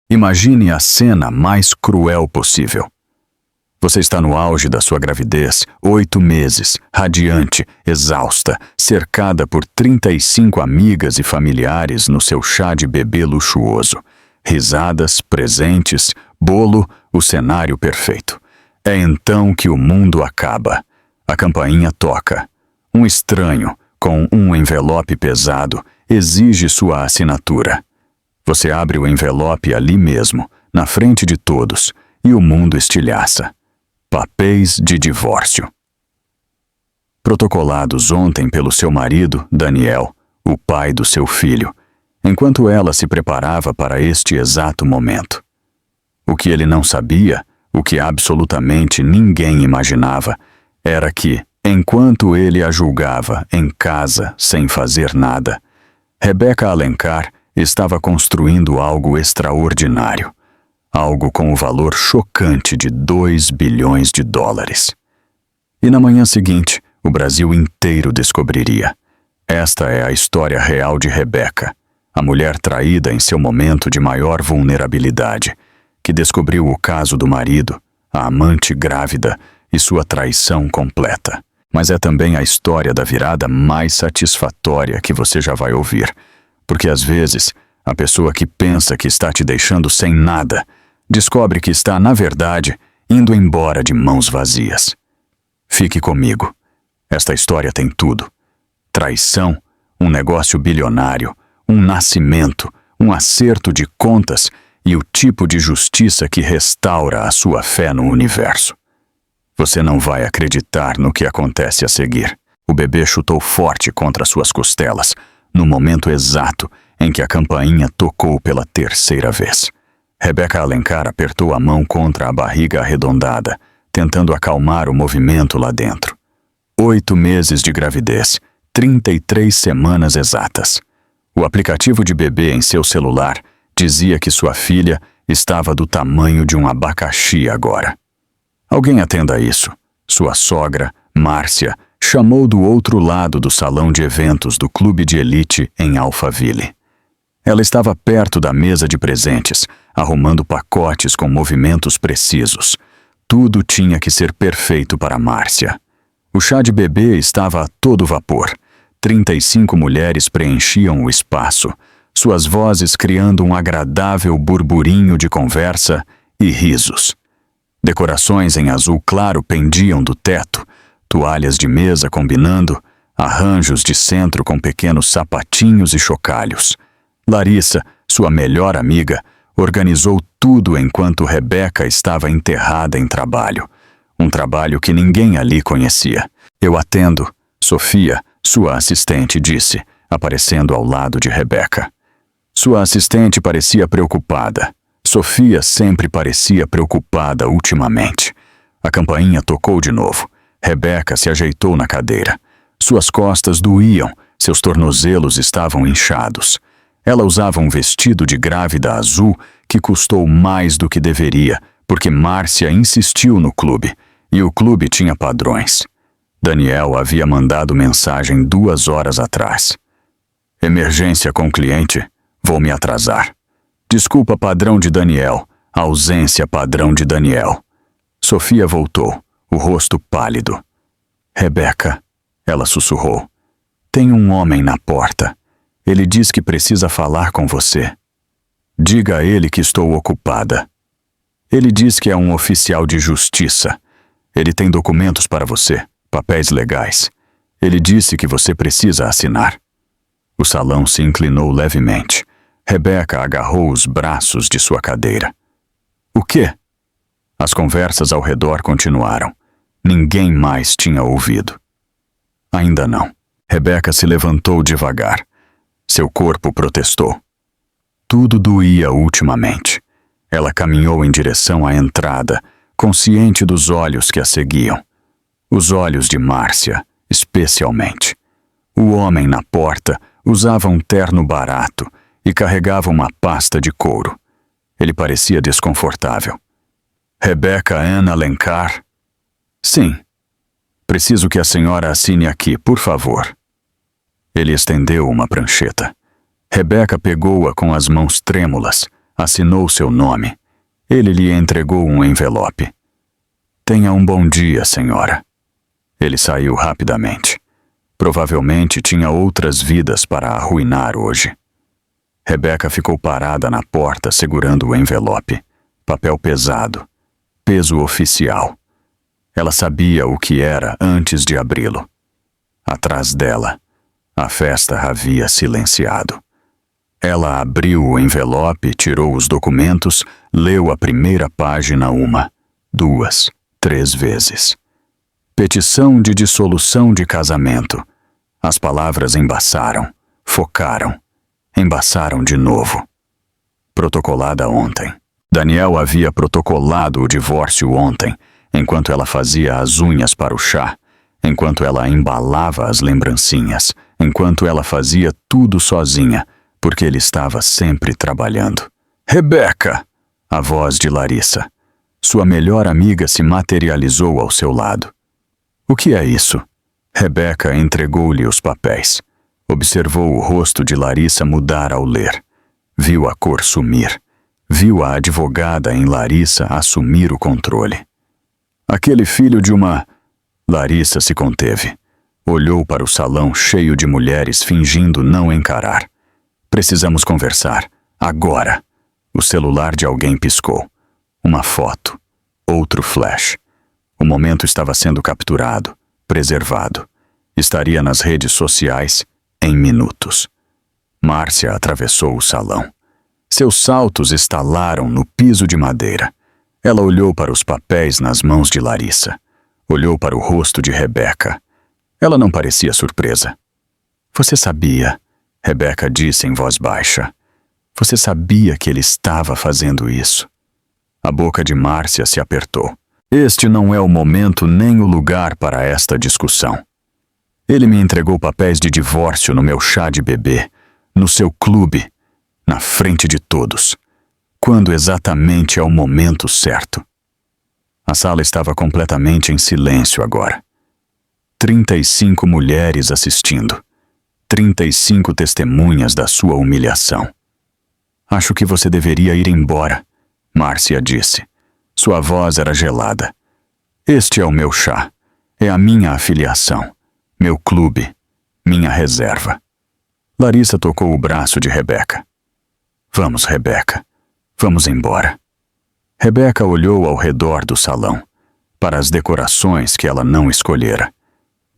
Imagine a cena mais cruel possível. Você está no auge da sua gravidez, 8 meses, radiante, exausta, cercada por 35 amigas e familiares no seu chá de bebê luxuoso. Risadas, presentes, bolo, o cenário perfeito. É então que o mundo acaba. A campainha toca. Um estranho, com um envelope pesado, exige sua assinatura. Você abre o envelope ali mesmo, na frente de todos, e o mundo estilhaça. Papéis de divórcio. Protocolados ontem pelo seu marido, Daniel, o pai do seu filho, enquanto ela se preparava para este exato momento. O que ele não sabia, o que absolutamente ninguém imaginava, era que, enquanto ele a julgava em casa sem fazer nada, Rebeca Alencar estava construindo algo extraordinário. Algo com o valor chocante de 2 bilhões de dólares. E na manhã seguinte, o Brasil inteiro descobriria. Esta é a história real de Rebeca, a mulher traída em seu momento de maior vulnerabilidade, que descobriu o caso do marido, a amante grávida e sua traição completa. Mas é também a história da virada mais satisfatória que você já vai ouvir, porque às vezes a pessoa que pensa que está te deixando sem nada descobre que está, na verdade, indo embora de mãos vazias. Fique comigo. Esta história tem tudo. Traição, um negócio bilionário, um nascimento, um acerto de contas e o tipo de justiça que restaura a sua fé no universo. Você não vai acreditar no que acontece a seguir. O bebê chutou forte contra suas costelas, no momento exato em que a campainha tocou pela 3ª vez. Rebeca Alencar apertou a mão contra a barriga arredondada, tentando acalmar o movimento lá dentro. 8 meses de gravidez, 33 semanas exatas. O aplicativo de bebê em seu celular dizia que sua filha estava do tamanho de um abacaxi agora. Alguém atenda a isso. Sua sogra, Márcia, chamou do outro lado do salão de eventos do clube de elite em Alphaville. Ela estava perto da mesa de presentes, arrumando pacotes com movimentos precisos. Tudo tinha que ser perfeito para Márcia. O chá de bebê estava a todo vapor. 35 mulheres preenchiam o espaço, suas vozes criando um agradável burburinho de conversa e risos. Decorações em azul claro pendiam do teto, toalhas de mesa combinando, arranjos de centro com pequenos sapatinhos e chocalhos. Larissa, sua melhor amiga, organizou tudo enquanto Rebeca estava enterrada em trabalho. Um trabalho que ninguém ali conhecia. Eu atendo, Sofia, sua assistente, disse, aparecendo ao lado de Rebeca. Sua assistente parecia preocupada. Sofia sempre parecia preocupada ultimamente. A campainha tocou de novo. Rebeca se ajeitou na cadeira. Suas costas doíam, seus tornozelos estavam inchados. Ela usava um vestido de grávida azul que custou mais do que deveria, porque Márcia insistiu no clube, e o clube tinha padrões. Daniel havia mandado mensagem 2 horas atrás. Emergência com cliente, vou me atrasar. Desculpa padrão de Daniel, ausência padrão de Daniel. Sofia voltou, o rosto pálido. Rebeca, ela sussurrou. Tem um homem na porta. Ele diz que precisa falar com você. Diga a ele que estou ocupada. Ele diz que é um oficial de justiça. Ele tem documentos para você, papéis legais. Ele disse que você precisa assinar. O salão se inclinou levemente. Rebeca agarrou os braços de sua cadeira. O quê? As conversas ao redor continuaram. Ninguém mais tinha ouvido. Ainda não. Rebeca se levantou devagar. Seu corpo protestou. Tudo doía ultimamente. Ela caminhou em direção à entrada, consciente dos olhos que a seguiam. Os olhos de Márcia, especialmente. O homem na porta usava um terno barato e carregava uma pasta de couro. Ele parecia desconfortável. Rebeca Ann Alencar? Sim. Preciso que a senhora assine aqui, por favor. Ele estendeu uma prancheta. Rebeca pegou-a com as mãos trêmulas, Assinou seu nome. Ele lhe entregou um envelope. Tenha um bom dia, senhora. Ele saiu rapidamente. Provavelmente tinha outras vidas para arruinar hoje. Rebeca ficou parada na porta segurando o envelope. Papel pesado. Peso oficial. Ela sabia o que era antes de abri-lo. Atrás dela, a festa havia silenciado. Ela abriu o envelope, tirou os documentos, leu a primeira página 1, 2, 3 vezes. Petição de dissolução de casamento. As palavras embaçaram, focaram, embaçaram de novo. Protocolada ontem. Daniel havia protocolado o divórcio ontem, enquanto ela fazia as unhas para o chá, enquanto ela embalava as lembrancinhas, enquanto ela fazia tudo sozinha, porque ele estava sempre trabalhando. Rebeca! A voz de Larissa. Sua melhor amiga se materializou ao seu lado. O que é isso? Rebeca entregou-lhe os papéis. Observou o rosto de Larissa mudar ao ler. Viu a cor sumir. Viu a advogada em Larissa assumir o controle. Aquele filho de uma... Larissa se conteve. Olhou para o salão cheio de mulheres fingindo não encarar. Precisamos conversar. Agora. O celular de alguém piscou. Uma foto. Outro flash. O momento estava sendo capturado, preservado. Estaria nas redes sociais em minutos. Márcia atravessou o salão. Seus saltos estalaram no piso de madeira. Ela olhou para os papéis nas mãos de Larissa. Olhou para o rosto de Rebeca. Ela não parecia surpresa. Você sabia, Rebeca disse em voz baixa. Você sabia que ele estava fazendo isso. A boca de Márcia se apertou. Este não é o momento nem o lugar para esta discussão. Ele me entregou papéis de divórcio no meu chá de bebê, no seu clube, na frente de todos. Quando exatamente é o momento certo? A sala estava completamente em silêncio agora. 35 mulheres assistindo. 35 testemunhas da sua humilhação. Acho que você deveria ir embora, Márcia disse. Sua voz era gelada. Este é o meu chá. É a minha afiliação. Meu clube. Minha reserva. Larissa tocou o braço de Rebeca. Vamos, Rebeca. Vamos embora. Rebeca olhou ao redor do salão, para as decorações que ela não escolhera,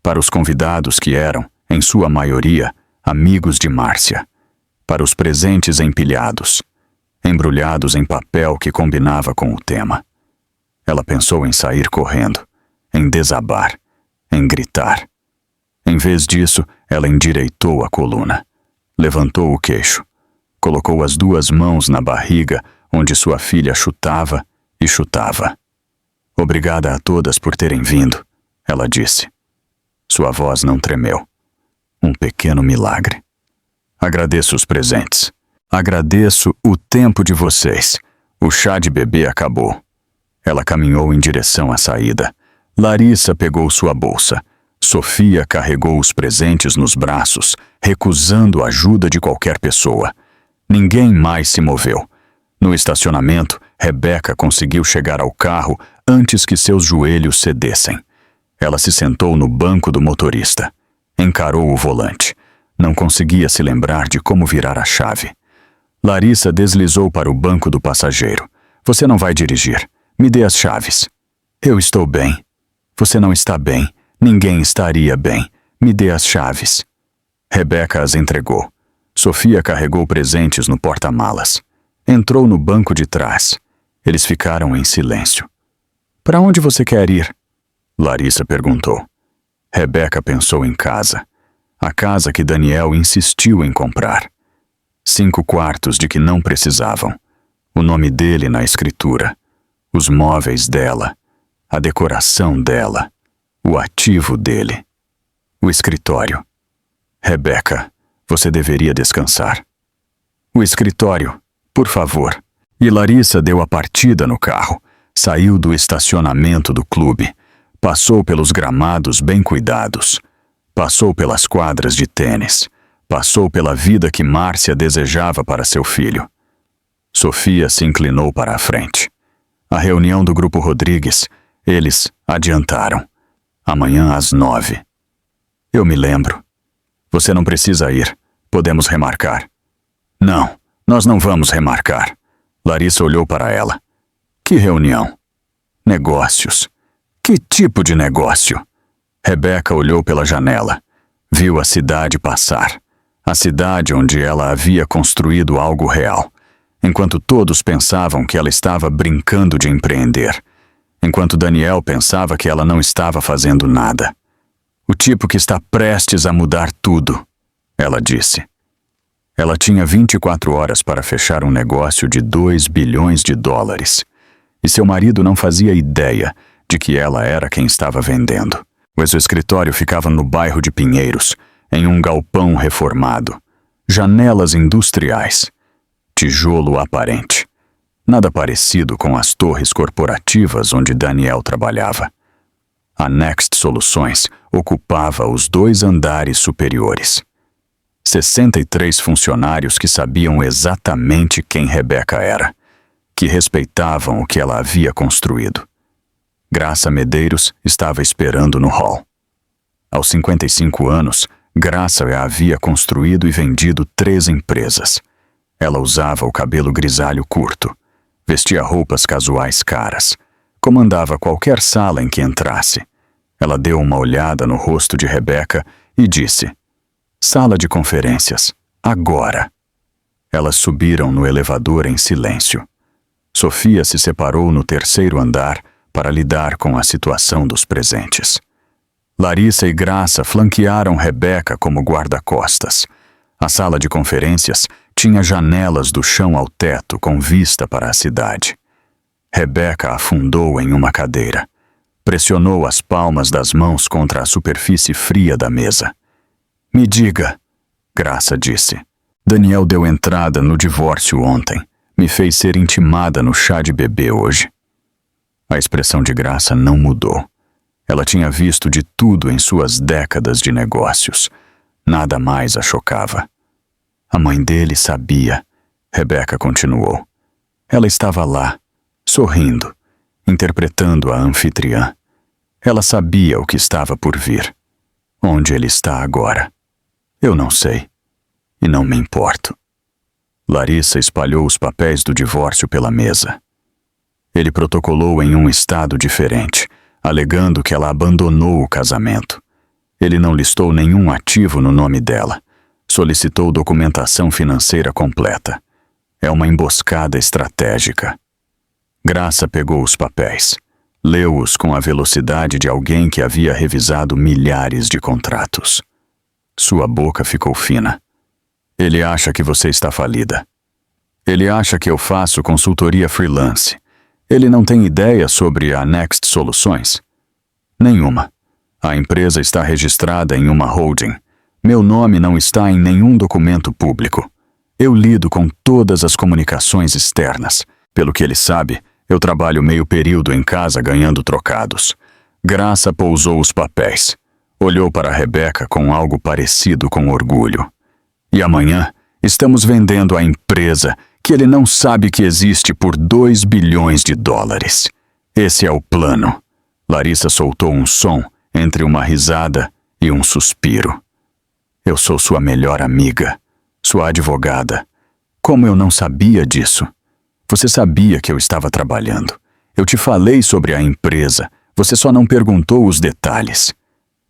para os convidados que eram, em sua maioria, amigos de Márcia, para os presentes empilhados, embrulhados em papel que combinava com o tema. Ela pensou em sair correndo, em desabar, em gritar. Em vez disso, ela endireitou a coluna, levantou o queixo, colocou as 2 mãos na barriga onde sua filha chutava e chutava. Obrigada a todas por terem vindo, ela disse. Sua voz não tremeu. Um pequeno milagre. Agradeço os presentes. Agradeço o tempo de vocês. O chá de bebê acabou. Ela caminhou em direção à saída. Larissa pegou sua bolsa. Sofia carregou os presentes nos braços, recusando a ajuda de qualquer pessoa. Ninguém mais se moveu. No estacionamento, Rebeca conseguiu chegar ao carro antes que seus joelhos cedessem. Ela se sentou no banco do motorista. Encarou o volante. Não conseguia se lembrar de como virar a chave. Larissa deslizou para o banco do passageiro. Você não vai dirigir. Me dê as chaves. Eu estou bem. Você não está bem. Ninguém estaria bem. Me dê as chaves. Rebeca as entregou. Sofia carregou presentes no porta-malas. Entrou no banco de trás. Eles ficaram em silêncio. Para onde você quer ir? Larissa perguntou. Rebeca pensou em casa. A casa que Daniel insistiu em comprar. 5 quartos de que não precisavam. O nome dele na escritura. Os móveis dela. A decoração dela. O ativo dele. O escritório. Rebeca, você deveria descansar. O escritório, por favor. E Larissa deu a partida no carro. Saiu do estacionamento do clube. Passou pelos gramados bem cuidados. Passou pelas quadras de tênis. Passou pela vida que Márcia desejava para seu filho. Sofia se inclinou para a frente. A reunião do Grupo Rodrigues, eles adiantaram. Amanhã às 9. Eu me lembro. Você não precisa ir. Podemos remarcar. Não, nós não vamos remarcar. Larissa olhou para ela. Que reunião? Negócios. Que tipo de negócio? Rebeca olhou pela janela. Viu a cidade passar. A cidade onde ela havia construído algo real. Enquanto todos pensavam que ela estava brincando de empreender. Enquanto Daniel pensava que ela não estava fazendo nada. O tipo que está prestes a mudar tudo, ela disse. Ela tinha 24 horas para fechar um negócio de 2 bilhões de dólares. E seu marido não fazia ideia de que ela era quem estava vendendo. O escritório ficava no bairro de Pinheiros, em um galpão reformado. Janelas industriais. Tijolo aparente. Nada parecido com as torres corporativas onde Daniel trabalhava. A Next Soluções ocupava os 2 andares superiores. 63 funcionários que sabiam exatamente quem Rebeca era, que respeitavam o que ela havia construído. Graça Medeiros estava esperando no hall. Aos 55 anos, Graça havia construído e vendido 3 empresas. Ela usava o cabelo grisalho curto, vestia roupas casuais caras, comandava qualquer sala em que entrasse. Ela deu uma olhada no rosto de Rebeca e disse: "Sala de conferências, agora." Elas subiram no elevador em silêncio. Sofia se separou no 3º andar para lidar com a situação dos presentes. Larissa e Graça flanquearam Rebeca como guarda-costas. A sala de conferências tinha janelas do chão ao teto com vista para a cidade. Rebeca afundou em uma cadeira. Pressionou as palmas das mãos contra a superfície fria da mesa. "Me diga", Graça disse. "Daniel deu entrada no divórcio ontem. Me fez ser intimada no chá de bebê hoje." A expressão de Graça não mudou. Ela tinha visto de tudo em suas décadas de negócios. Nada mais a chocava. "A mãe dele sabia", Rebeca continuou. Ela estava lá, sorrindo, interpretando a anfitriã. Ela sabia o que estava por vir. Onde ele está agora? Eu não sei. E não me importo. Larissa espalhou os papéis do divórcio pela mesa. Ele protocolou em um estado diferente, alegando que ela abandonou o casamento. Ele não listou nenhum ativo no nome dela. Solicitou documentação financeira completa. É uma emboscada estratégica. Graça pegou os papéis. Leu-os com a velocidade de alguém que havia revisado milhares de contratos. Sua boca ficou fina. "Ele acha que você está falida. Ele acha que eu faço consultoria freelance. Ele não tem ideia sobre a Next Soluções?" "Nenhuma. A empresa está registrada em uma holding. Meu nome não está em nenhum documento público. Eu lido com todas as comunicações externas. Pelo que ele sabe, eu trabalho meio período em casa ganhando trocados." Graça pousou os papéis. Olhou para Rebeca com algo parecido com orgulho. "E amanhã, estamos vendendo a empresa que ele não sabe que existe por 2 bilhões de dólares. Esse é o plano." Larissa soltou um som entre uma risada e um suspiro. "Eu sou sua melhor amiga, sua advogada. Como eu não sabia disso? Você sabia que eu estava trabalhando. Eu te falei sobre a empresa, você só não perguntou os detalhes."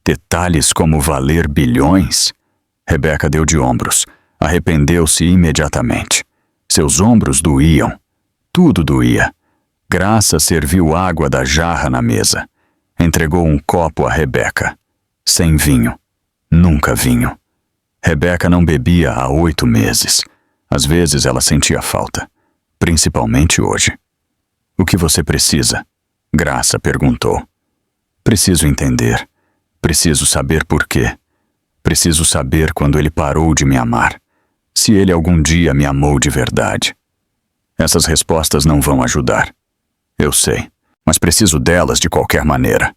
"Detalhes como valer bilhões?" Rebeca deu de ombros. Arrependeu-se imediatamente. Seus ombros doíam. Tudo doía. Graça serviu água da jarra na mesa. Entregou um copo a Rebeca. Sem vinho. Nunca vinho. Rebeca não bebia há 8 meses. Às vezes ela sentia falta. Principalmente hoje. "O que você precisa?" Graça perguntou. "Preciso entender. Preciso saber por quê. Preciso saber quando ele parou de me amar. Se ele algum dia me amou de verdade." "Essas respostas não vão ajudar." "Eu sei, mas preciso delas de qualquer maneira."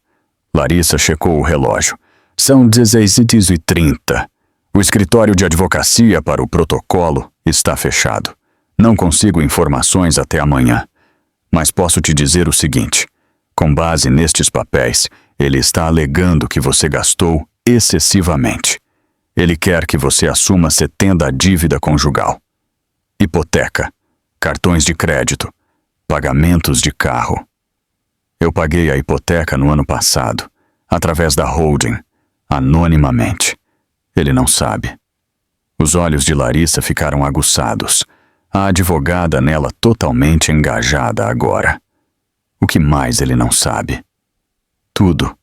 Larissa checou o relógio. "São 16h30. O escritório de advocacia para o protocolo está fechado. Não consigo informações até amanhã, mas posso te dizer o seguinte: com base nestes papéis, ele está alegando que você gastou excessivamente. Ele quer que você assuma 70% da dívida conjugal. Hipoteca, cartões de crédito, pagamentos de carro. Eu paguei a hipoteca no ano passado, através da holding, anonimamente. Ele não sabe. Os olhos de Larissa ficaram aguçados. A advogada nela totalmente engajada agora. O que mais ele não sabe? Tudo.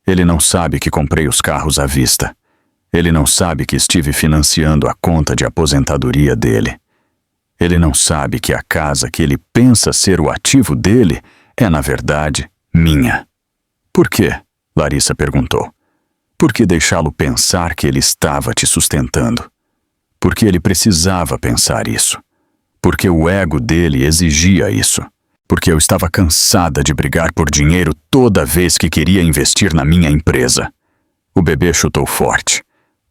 Ele não sabe que comprei os carros à vista. Ele não sabe que estive financiando a conta de aposentadoria dele. Ele não sabe que a casa que ele pensa ser o ativo dele é, na verdade, minha. Por quê? Larissa perguntou. Por que deixá-lo pensar que ele estava te sustentando? Porque ele precisava pensar isso. Porque o ego dele exigia isso. Porque eu estava cansada de brigar por dinheiro toda vez que queria investir na minha empresa. O bebê chutou forte.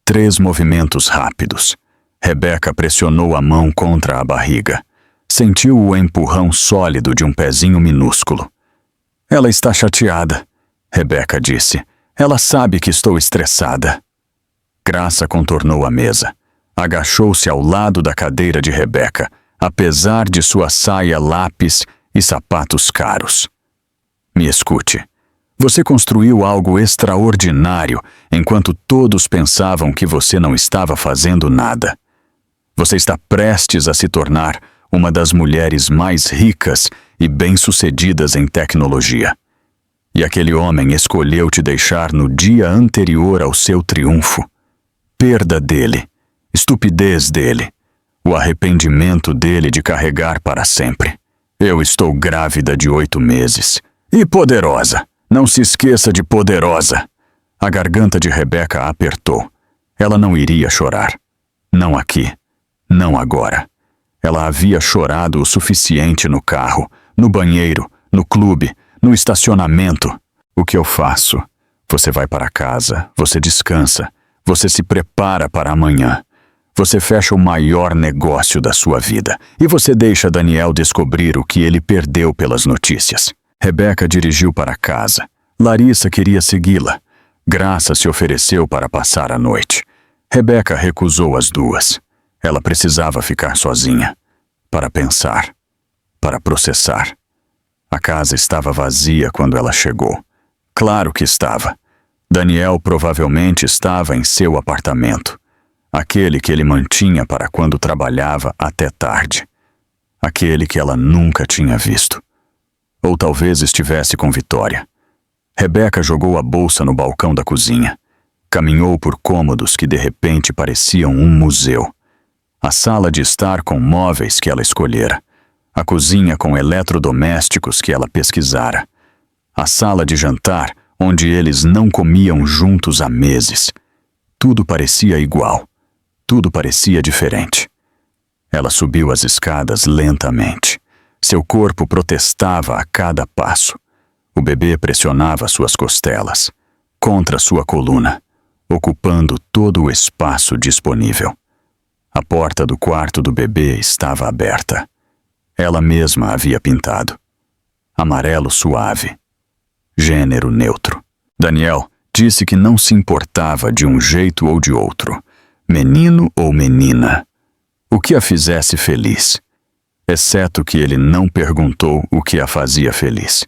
3 movimentos rápidos. Rebeca pressionou a mão contra a barriga. Sentiu o empurrão sólido de um pezinho minúsculo. Ela está chateada, Rebeca disse. Ela sabe que estou estressada. Graça contornou a mesa. Agachou-se ao lado da cadeira de Rebeca, apesar de sua saia lápis e sapatos caros. Me escute. Você construiu algo extraordinário enquanto todos pensavam que você não estava fazendo nada. Você está prestes a se tornar uma das mulheres mais ricas e bem-sucedidas em tecnologia. E aquele homem escolheu te deixar no dia anterior ao seu triunfo. Perda dele, estupidez dele, o arrependimento dele de carregar para sempre. Eu estou grávida de 8 meses. E poderosa. Não se esqueça de poderosa. A garganta de Rebeca apertou. Ela não iria chorar. Não aqui. Não agora. Ela havia chorado o suficiente no carro, no banheiro, no clube, no estacionamento. O que eu faço? Você vai para casa, você descansa, você se prepara para amanhã. Você fecha o maior negócio da sua vida e você deixa Daniel descobrir o que ele perdeu pelas notícias. Rebeca dirigiu para casa. Larissa queria segui-la. Graça se ofereceu para passar a noite. Rebeca recusou as duas. Ela precisava ficar sozinha. Para pensar. Para processar. A casa estava vazia quando ela chegou. Claro que estava. Daniel provavelmente estava em seu apartamento. Aquele que ele mantinha para quando trabalhava até tarde. Aquele que ela nunca tinha visto. Ou talvez estivesse com Vitória. Rebeca jogou a bolsa no balcão da cozinha. Caminhou por cômodos que de repente pareciam um museu. A sala de estar com móveis que ela escolhera. A cozinha com eletrodomésticos que ela pesquisara. A sala de jantar onde eles não comiam juntos há meses. Tudo parecia igual. Tudo parecia diferente. Ela subiu as escadas lentamente. Seu corpo protestava a cada passo. O bebê pressionava suas costelas, contra sua coluna, ocupando todo o espaço disponível. A porta do quarto do bebê estava aberta. Ela mesma havia pintado. Amarelo suave. Gênero neutro. Daniel disse que não se importava de um jeito ou de outro. Menino ou menina. O que a fizesse feliz. Exceto que ele não perguntou o que a fazia feliz.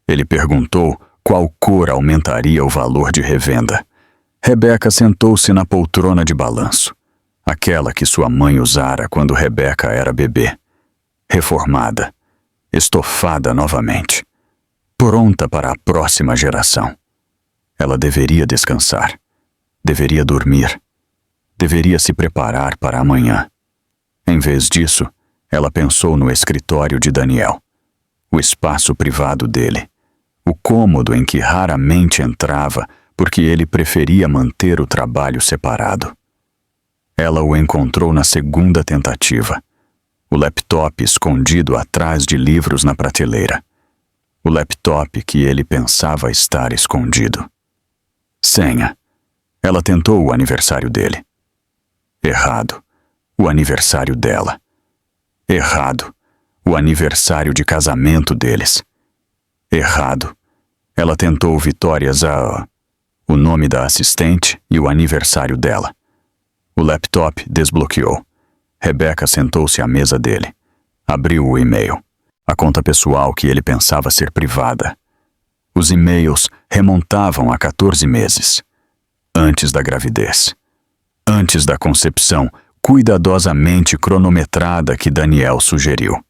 Ele perguntou qual cor aumentaria o valor de revenda. Rebeca sentou-se na poltrona de balanço. Aquela que sua mãe usara quando Rebeca era bebê. Reformada. Estofada novamente. Pronta para a próxima geração. Ela deveria descansar. Deveria dormir. Deveria se preparar para amanhã. Em vez disso, ela pensou no escritório de Daniel. O espaço privado dele. O cômodo em que raramente entrava porque ele preferia manter o trabalho separado. Ela o encontrou na segunda tentativa. O laptop escondido atrás de livros na prateleira. O laptop que ele pensava estar escondido. Senha. Ela tentou o aniversário dele. Errado. O aniversário dela. Errado. O aniversário de casamento deles. Errado. Ela tentou Vitórias o nome da assistente e o aniversário dela. O laptop desbloqueou. Rebecca sentou-se à mesa dele. Abriu o e-mail. A conta pessoal que ele pensava ser privada. Os e-mails remontavam a 14 meses. Antes da gravidez. Antes da concepção cuidadosamente cronometrada que Daniel sugeriu.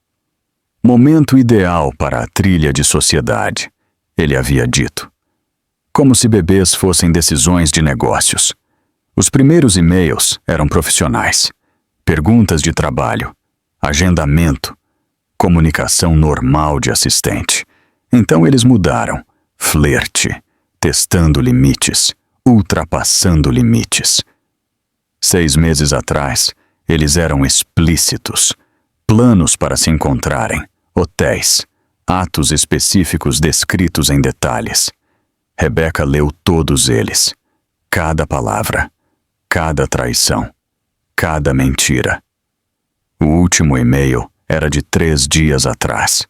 Momento ideal para a trilha de sociedade, ele havia dito. Como se bebês fossem decisões de negócios. Os primeiros e-mails eram profissionais. Perguntas de trabalho, agendamento, comunicação normal de assistente. Então eles mudaram. Flerte, testando limites, ultrapassando limites. 6 meses atrás, eles eram explícitos. Planos para se encontrarem, hotéis, atos específicos descritos em detalhes. Rebecca leu todos eles. Cada palavra, cada traição, cada mentira. O último e-mail era de 3 dias atrás.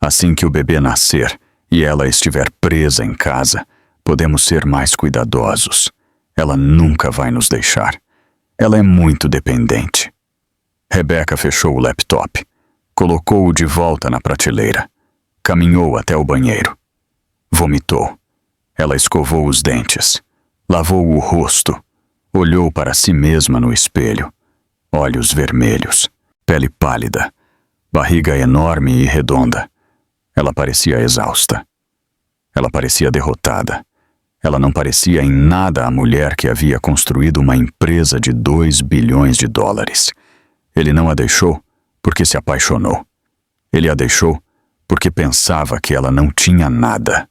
Assim que o bebê nascer e ela estiver presa em casa, podemos ser mais cuidadosos. Ela nunca vai nos deixar. Ela é muito dependente. Rebecca fechou o laptop, colocou-o de volta na prateleira, caminhou até o banheiro. Vomitou. Ela escovou os dentes, lavou o rosto, olhou para si mesma no espelho. Olhos vermelhos, pele pálida, barriga enorme e redonda. Ela parecia exausta. Ela parecia derrotada. Ela não parecia em nada a mulher que havia construído uma empresa de 2 bilhões de dólares. Ele não a deixou porque se apaixonou. Ele a deixou porque pensava que ela não tinha nada.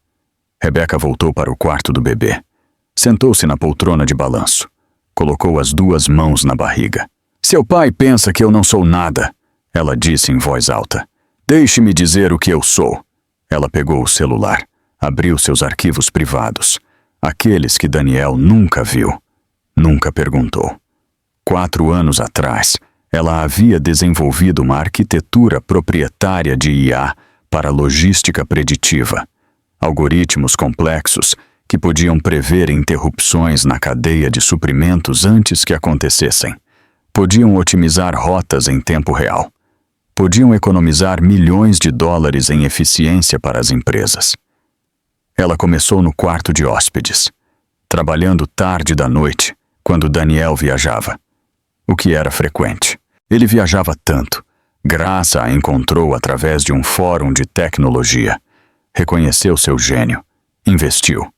Rebecca voltou para o quarto do bebê. Sentou-se na poltrona de balanço. Colocou as 2 mãos na barriga. Seu pai pensa que eu não sou nada, ela disse em voz alta. Deixe-me dizer o que eu sou. Ela pegou o celular, abriu seus arquivos privados. Aqueles que Daniel nunca viu, nunca perguntou. 4 anos atrás, ela havia desenvolvido uma arquitetura proprietária de IA para logística preditiva. Algoritmos complexos que podiam prever interrupções na cadeia de suprimentos antes que acontecessem. Podiam otimizar rotas em tempo real. Podiam economizar milhões de dólares em eficiência para as empresas. Ela começou no quarto de hóspedes, trabalhando tarde da noite, quando Daniel viajava. O que era frequente. Ele viajava tanto. Graça a encontrou através de um fórum de tecnologia. Reconheceu seu gênio. Investiu.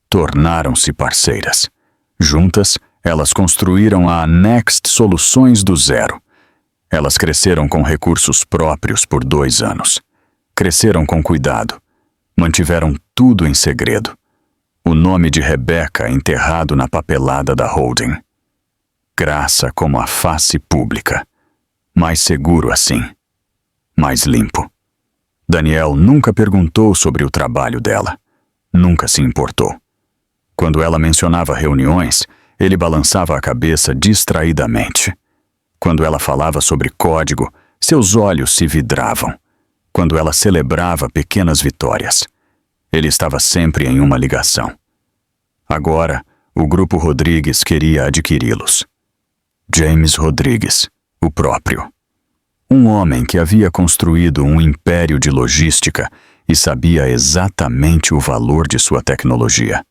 Tornaram-se parceiras. Juntas, elas construíram a Next Soluções do zero. Elas cresceram com recursos próprios por 2 anos. Cresceram com cuidado. Mantiveram tudo em segredo. O nome de Rebecca enterrado na papelada da holding. Graça como a face pública. Mais seguro assim. Mais limpo. Daniel nunca perguntou sobre o trabalho dela. Nunca se importou. Quando ela mencionava reuniões, ele balançava a cabeça distraidamente. Quando ela falava sobre código, seus olhos se vidravam. Quando ela celebrava pequenas vitórias, ele estava sempre em uma ligação. Agora, o Grupo Rodrigues queria adquiri-los. James Rodrigues, o próprio. Um homem que havia construído um império de logística e sabia exatamente o valor de sua tecnologia.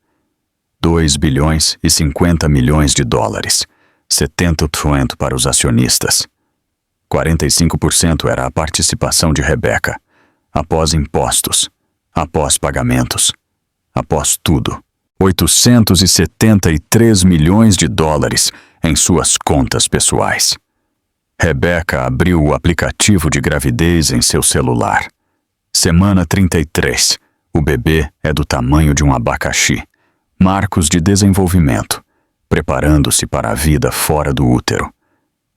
2 bilhões e 50 milhões de dólares, 70% para os acionistas. 45% era a participação de Rebecca, após impostos, após pagamentos, após tudo. 873 milhões de dólares em suas contas pessoais. Rebecca abriu o aplicativo de gravidez em seu celular. Semana 33. O bebê é do tamanho de um abacaxi. Marcos de desenvolvimento, preparando-se para a vida fora do útero.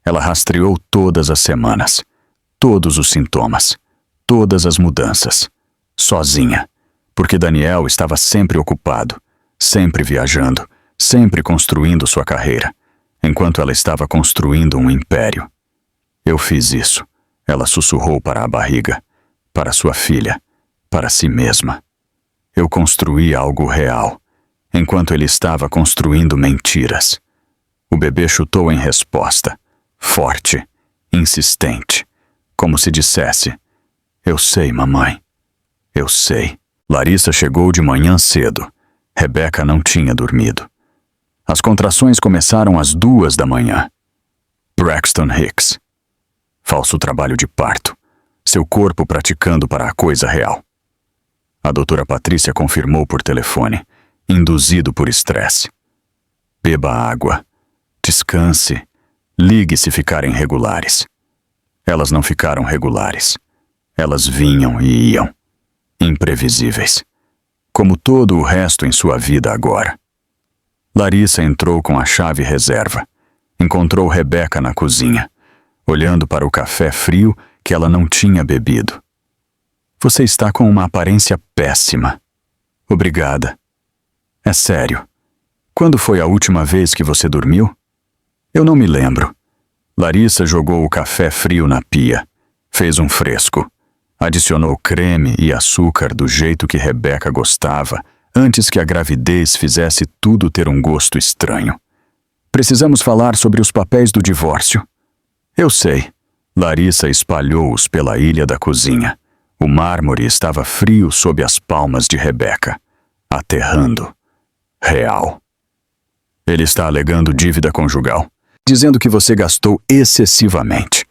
Ela rastreou todas as semanas, todos os sintomas, todas as mudanças, sozinha, porque Daniel estava sempre ocupado, sempre viajando, sempre construindo sua carreira, enquanto ela estava construindo um império. Eu fiz isso, Ela sussurrou para a barriga, para sua filha, para si mesma. Eu construí algo real, enquanto ele estava construindo mentiras. O bebê chutou em resposta, forte, insistente, como se dissesse: eu sei, mamãe. Eu sei. Larissa chegou de manhã cedo. Rebeca não tinha dormido. As contrações começaram às 2 da manhã. Braxton Hicks. Falso trabalho de parto. Seu corpo praticando para a coisa real. A doutora Patrícia confirmou por telefone, induzido por estresse. Beba água. Descanse. Ligue se ficarem regulares. Elas não ficaram regulares. Elas vinham e iam. Imprevisíveis. Como todo o resto em sua vida agora. Larissa entrou com a chave reserva. Encontrou Rebeca na cozinha, olhando para o café frio que ela não tinha bebido. Você está com uma aparência péssima. Obrigada. É sério. Quando foi a última vez que você dormiu? Eu não me lembro. Larissa jogou o café frio na pia. Fez um fresco. Adicionou creme e açúcar do jeito que Rebeca gostava, antes que a gravidez fizesse tudo ter um gosto estranho. Precisamos falar sobre os papéis do divórcio. Eu sei. Larissa espalhou-os pela ilha da cozinha. O mármore estava frio sob as palmas de Rebeca. Aterrando. Real. Ele está alegando dívida conjugal, dizendo que você gastou excessivamente.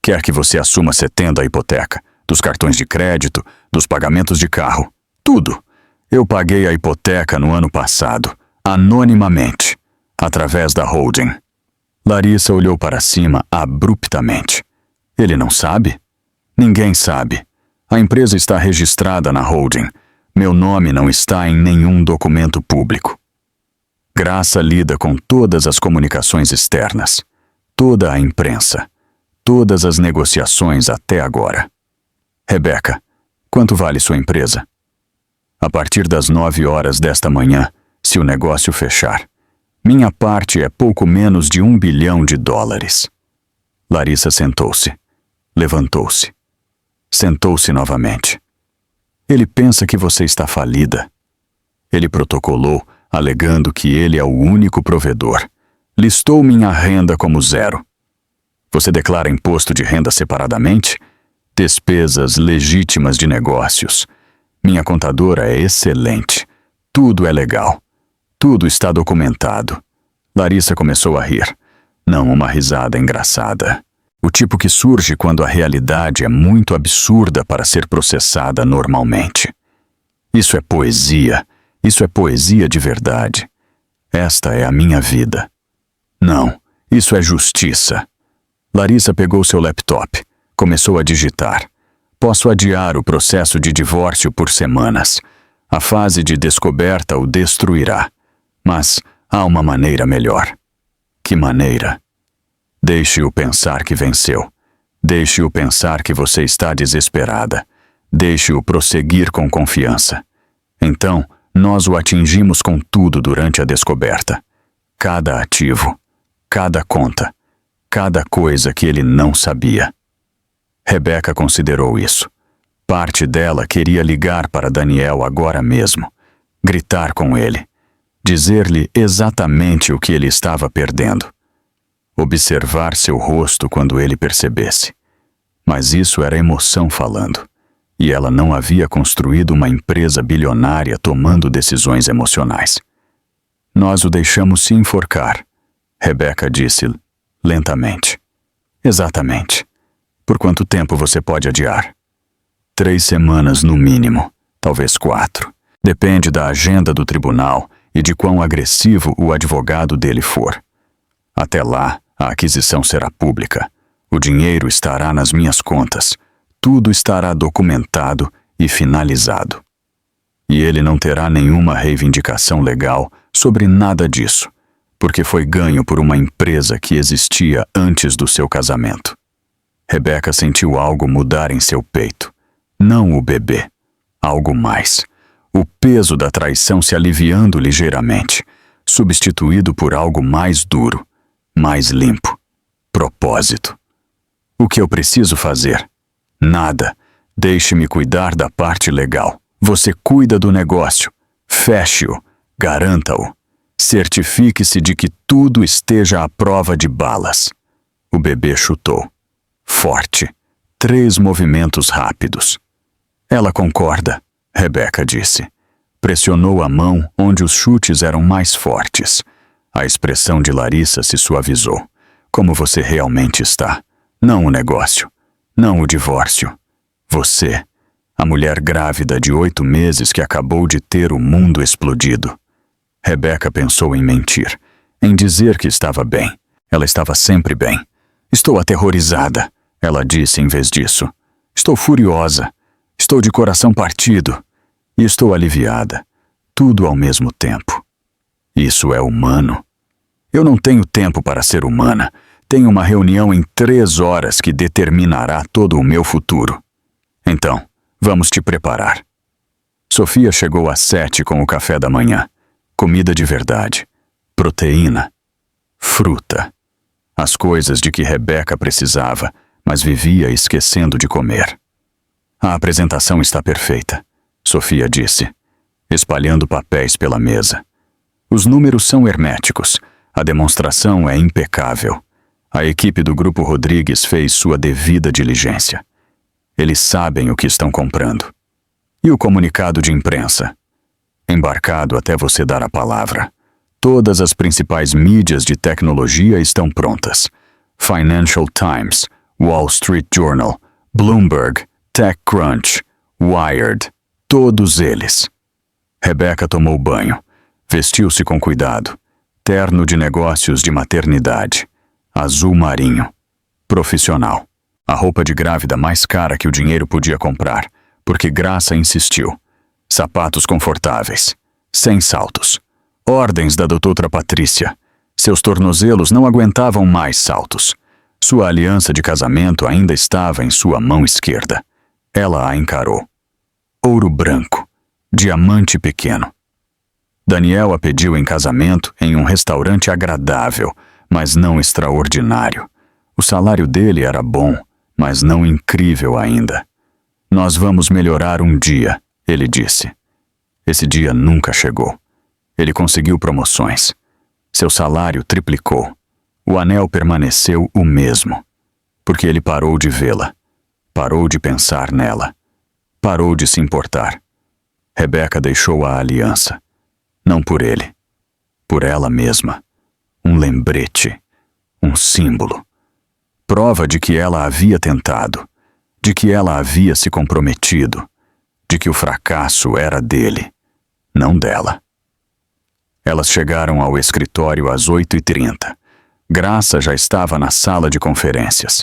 Quer que você assuma 70% da hipoteca, dos cartões de crédito, dos pagamentos de carro. Tudo. Eu paguei a hipoteca no ano passado, anonimamente, através da holding. Larissa olhou para cima abruptamente. Ele não sabe? Ninguém sabe. A empresa está registrada na holding. Meu nome não está em nenhum documento público. Graça lida com todas as comunicações externas, toda a imprensa, todas as negociações até agora. Rebeca, quanto vale sua empresa? A partir das 9 horas desta manhã, se o negócio fechar, minha parte é pouco menos de $1 bilhão. Larissa sentou-se. Levantou-se. Sentou-se novamente. Ele pensa que você está falida. Ele protocolou, alegando que ele é o único provedor. Listou minha renda como 0. Você declara imposto de renda separadamente? Despesas legítimas de negócios. Minha contadora é excelente. Tudo é legal. Tudo está documentado. Larissa começou a rir. Não uma risada engraçada. O tipo que surge quando a realidade é muito absurda para ser processada normalmente. Isso é poesia. Isso é poesia de verdade. Esta é a minha vida. Não, isso é justiça. Larissa pegou seu laptop. Começou a digitar. Posso adiar o processo de divórcio por semanas. A fase de descoberta o destruirá. Mas há uma maneira melhor. Que maneira? Deixe-o pensar que venceu. Deixe-o pensar que você está desesperada. Deixe-o prosseguir com confiança. Então, nós o atingimos com tudo durante a descoberta. Cada ativo, cada conta, cada coisa que ele não sabia. Rebeca considerou isso. Parte dela queria ligar para Daniel agora mesmo, gritar com ele, dizer-lhe exatamente o que ele estava perdendo. Observar seu rosto quando ele percebesse. Mas isso era emoção falando, e ela não havia construído uma empresa bilionária tomando decisões emocionais. Nós o deixamos se enforcar, Rebeca disse lentamente. Exatamente. Por quanto tempo você pode adiar? 3 semanas no mínimo, talvez 4. Depende da agenda do tribunal e de quão agressivo o advogado dele for. Até lá, a aquisição será pública. O dinheiro estará nas minhas contas. Tudo estará documentado e finalizado. E ele não terá nenhuma reivindicação legal sobre nada disso, porque foi ganho por uma empresa que existia antes do seu casamento. Rebeca sentiu algo mudar em seu peito. Não o bebê. Algo mais. O peso da traição se aliviando ligeiramente, substituído por algo mais duro, mais limpo. Propósito. O que eu preciso fazer? Nada. Deixe-me cuidar da parte legal. Você cuida do negócio. Feche-o. Garanta-o. Certifique-se de que tudo esteja à prova de balas. O bebê chutou. Forte. 3 movimentos rápidos. Ela concorda, Rebecca disse. Pressionou a mão onde os chutes eram mais fortes. A expressão de Larissa se suavizou. Como você realmente está. Não o negócio. Não o divórcio. Você, a mulher grávida de 8 meses que acabou de ter o mundo explodido. Rebecca pensou em mentir, em dizer que estava bem. Ela estava sempre bem. Estou aterrorizada, ela disse em vez disso. Estou furiosa. Estou de coração partido. E estou aliviada. Tudo ao mesmo tempo. Isso é humano. Eu não tenho tempo para ser humana. Tenho uma reunião em 3 horas que determinará todo o meu futuro. Então, vamos te preparar. Sofia chegou às 7 com o café da manhã. Comida de verdade. Proteína. Fruta. As coisas de que Rebecca precisava, mas vivia esquecendo de comer. A apresentação está perfeita, Sofia disse, espalhando papéis pela mesa. Os números são herméticos. A demonstração é impecável. A equipe do Grupo Rodrigues fez sua devida diligência. Eles sabem o que estão comprando. E o comunicado de imprensa? Embarcado até você dar a palavra. Todas as principais mídias de tecnologia estão prontas. Financial Times, Wall Street Journal, Bloomberg, TechCrunch, Wired, todos eles. Rebecca tomou banho. Vestiu-se com cuidado. Terno de negócios de maternidade. Azul marinho. Profissional. A roupa de grávida mais cara que o dinheiro podia comprar, porque Graça insistiu. Sapatos confortáveis. Sem saltos. Ordens da doutora Patrícia. Seus tornozelos não aguentavam mais saltos. Sua aliança de casamento ainda estava em sua mão esquerda. Ela a encarou. Ouro branco. Diamante pequeno. Daniel a pediu em casamento em um restaurante agradável, mas não extraordinário. O salário dele era bom, mas não incrível ainda. Nós vamos melhorar um dia, ele disse. Esse dia nunca chegou. Ele conseguiu promoções. Seu salário triplicou. O anel permaneceu o mesmo, porque ele parou de vê-la. Parou de pensar nela. Parou de se importar. Rebecca deixou a aliança. Não por ele. Por ela mesma. Um lembrete. Um símbolo. Prova de que ela havia tentado. De que ela havia se comprometido. De que o fracasso era dele, não dela. Elas chegaram ao escritório às 8h30. Graça já estava na sala de conferências,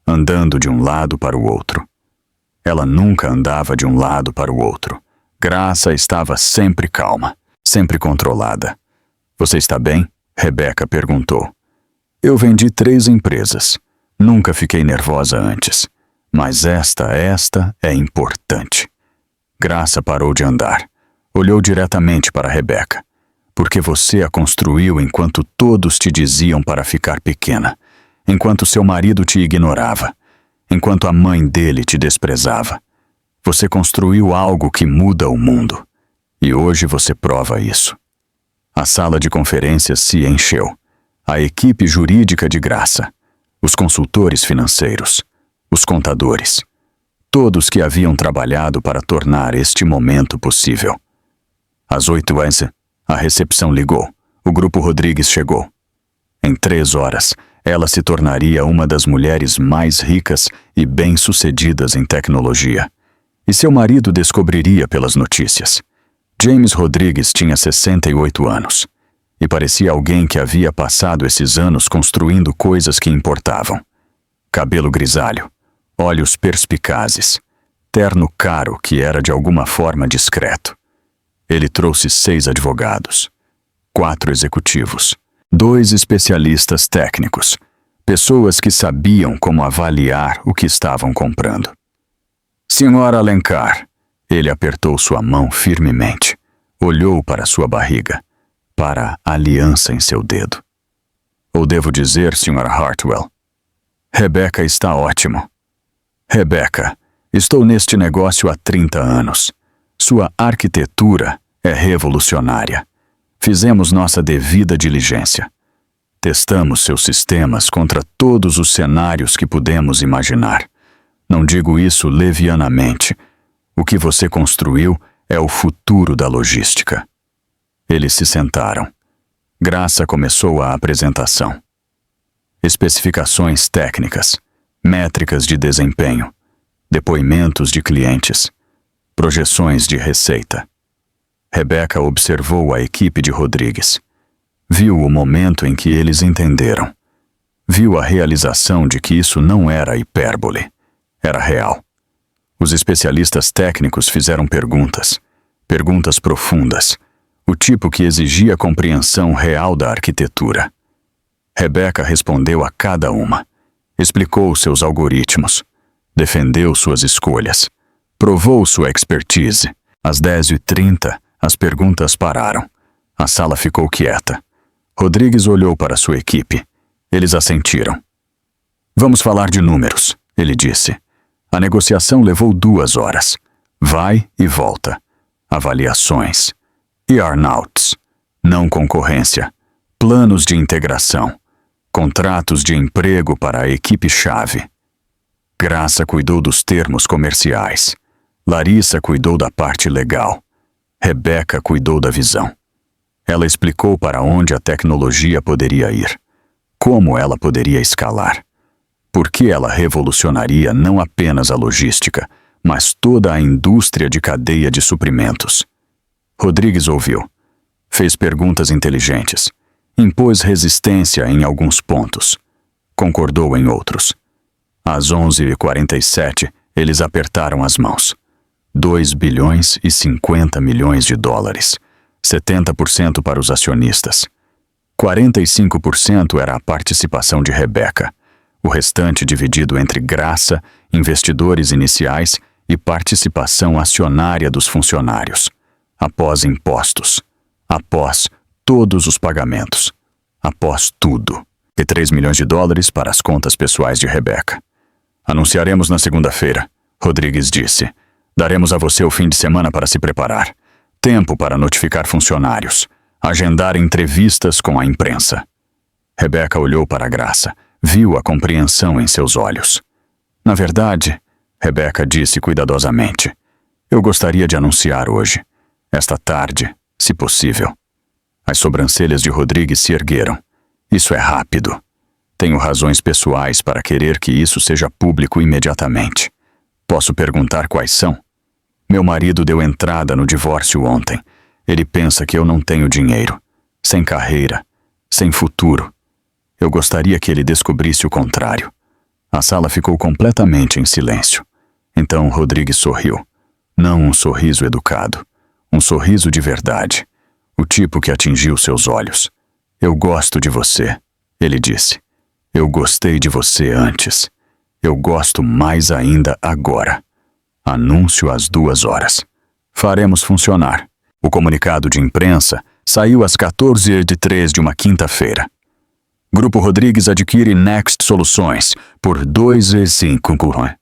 andando de um lado para o outro. Ela nunca andava de um lado para o outro. Graça estava sempre calma, sempre controlada. Você está bem? Rebecca perguntou. Eu vendi 3 empresas. Nunca fiquei nervosa antes. Mas esta é importante. Graça parou de andar. Olhou diretamente para Rebecca. Porque você a construiu enquanto todos te diziam para ficar pequena. Enquanto seu marido te ignorava. Enquanto a mãe dele te desprezava. Você construiu algo que muda o mundo. E hoje você prova isso. A sala de conferências se encheu. A equipe jurídica de Graça. Os consultores financeiros. Os contadores. Todos que haviam trabalhado para tornar este momento possível. Às 8h, a recepção ligou. O Grupo Rodrigues chegou. Em 3 horas, ela se tornaria uma das mulheres mais ricas e bem-sucedidas em tecnologia. E seu marido descobriria pelas notícias. James Rodrigues tinha 68 anos. E parecia alguém que havia passado esses anos construindo coisas que importavam. Cabelo grisalho. Olhos perspicazes. Terno caro que era de alguma forma discreto. Ele trouxe 6 advogados. 4 executivos. 2 especialistas técnicos. Pessoas que sabiam como avaliar o que estavam comprando. Senhora Alencar. Ele apertou sua mão firmemente. Olhou para sua barriga. Para a aliança em seu dedo. Ou devo dizer, Sra. Hartwell? Rebeca está ótimo. Rebeca, estou neste negócio há 30 anos. Sua arquitetura é revolucionária. Fizemos nossa devida diligência. Testamos seus sistemas contra todos os cenários que pudemos imaginar. Não digo isso levianamente. O que você construiu é o futuro da logística. Eles se sentaram. Graça começou a apresentação. Especificações técnicas, métricas de desempenho, depoimentos de clientes, projeções de receita. Rebeca observou a equipe de Rodrigues. Viu o momento em que eles entenderam. Viu a realização de que isso não era hipérbole, era real. Os especialistas técnicos fizeram perguntas profundas, o tipo que exigia compreensão real da arquitetura. Rebeca respondeu a cada uma, explicou seus algoritmos, defendeu suas escolhas, provou sua expertise. Às 10h30, as perguntas pararam. A sala ficou quieta. Rodrigues olhou para sua equipe. Eles assentiram. Vamos falar de números, ele disse. A negociação levou 2 horas. Vai e volta. Avaliações. Earn-outs. Não concorrência. Planos de integração. Contratos de emprego para a equipe-chave. Graça cuidou dos termos comerciais. Larissa cuidou da parte legal. Rebeca cuidou da visão. Ela explicou para onde a tecnologia poderia ir, como ela poderia escalar, por que ela revolucionaria não apenas a logística, mas toda a indústria de cadeia de suprimentos. Rodrigues ouviu, fez perguntas inteligentes, impôs resistência em alguns pontos, concordou em outros. Às 11h47, eles apertaram as mãos. 2 bilhões e 50 milhões de dólares. 70% para os acionistas. 45% era a participação de Rebeca. O restante dividido entre graça, investidores iniciais e participação acionária dos funcionários. Após impostos. Após todos os pagamentos. Após tudo. E 3 milhões de dólares para as contas pessoais de Rebeca. Anunciaremos na segunda-feira, Rodrigues disse. Daremos a você o fim de semana para se preparar. Tempo para notificar funcionários. Agendar entrevistas com a imprensa. Rebeca olhou para a Graça. Viu a compreensão em seus olhos. Na verdade, Rebeca disse cuidadosamente, eu gostaria de anunciar hoje. Esta tarde, se possível. As sobrancelhas de Rodrigues se ergueram. Isso é rápido. Tenho razões pessoais para querer que isso seja público imediatamente. Posso perguntar quais são? Meu marido deu entrada no divórcio ontem. Ele pensa que eu não tenho dinheiro, sem carreira, sem futuro. Eu gostaria que ele descobrisse o contrário. A sala ficou completamente em silêncio. Então Rodrigues sorriu. Não um sorriso educado, um sorriso de verdade. O tipo que atingiu seus olhos. Eu gosto de você, ele disse. Eu gostei de você antes. Eu gosto mais ainda agora. Anúncio às 2 horas. Faremos funcionar. O comunicado de imprensa saiu às 14h03 de uma quinta-feira. Grupo Rodrigues adquire Next Soluções por 2,5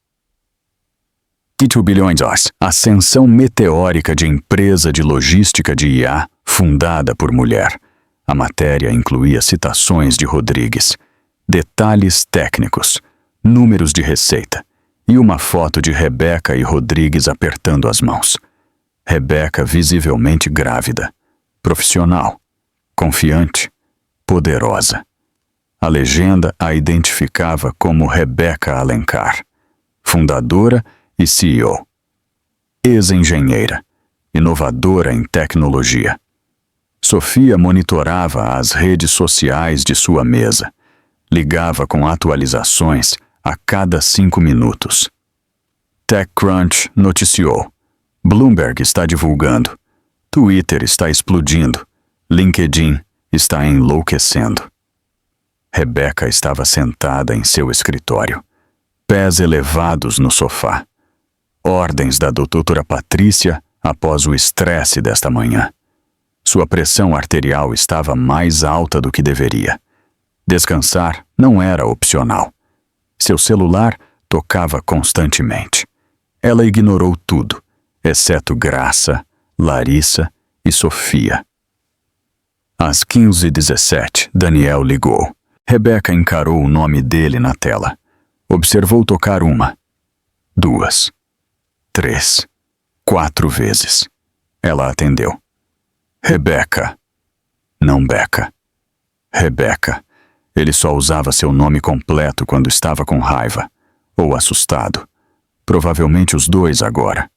bilhões. Ascensão meteórica de empresa de logística de IA fundada por mulher. A matéria incluía citações de Rodrigues, detalhes técnicos, números de receita e uma foto de Rebeca e Rodrigues apertando as mãos. Rebeca visivelmente grávida, profissional, confiante, poderosa. A legenda a identificava como Rebeca Alencar, fundadora e CEO. Ex-engenheira, inovadora em tecnologia. Sofia monitorava as redes sociais de sua mesa. Ligava com atualizações a cada 5 minutos. TechCrunch noticiou. Bloomberg está divulgando. Twitter está explodindo. LinkedIn está enlouquecendo. Rebeca estava sentada em seu escritório, pés elevados no sofá. Ordens da doutora Patrícia após o estresse desta manhã. Sua pressão arterial estava mais alta do que deveria. Descansar não era opcional. Seu celular tocava constantemente. Ela ignorou tudo, exceto Graça, Larissa e Sofia. Às 15h17, Daniel ligou. Rebeca encarou o nome dele na tela. Observou tocar 1, 2, 3, 4 vezes. Ela atendeu. Rebeca. Não Beca. Rebeca. Ele só usava seu nome completo quando estava com raiva ou assustado. Provavelmente os dois agora.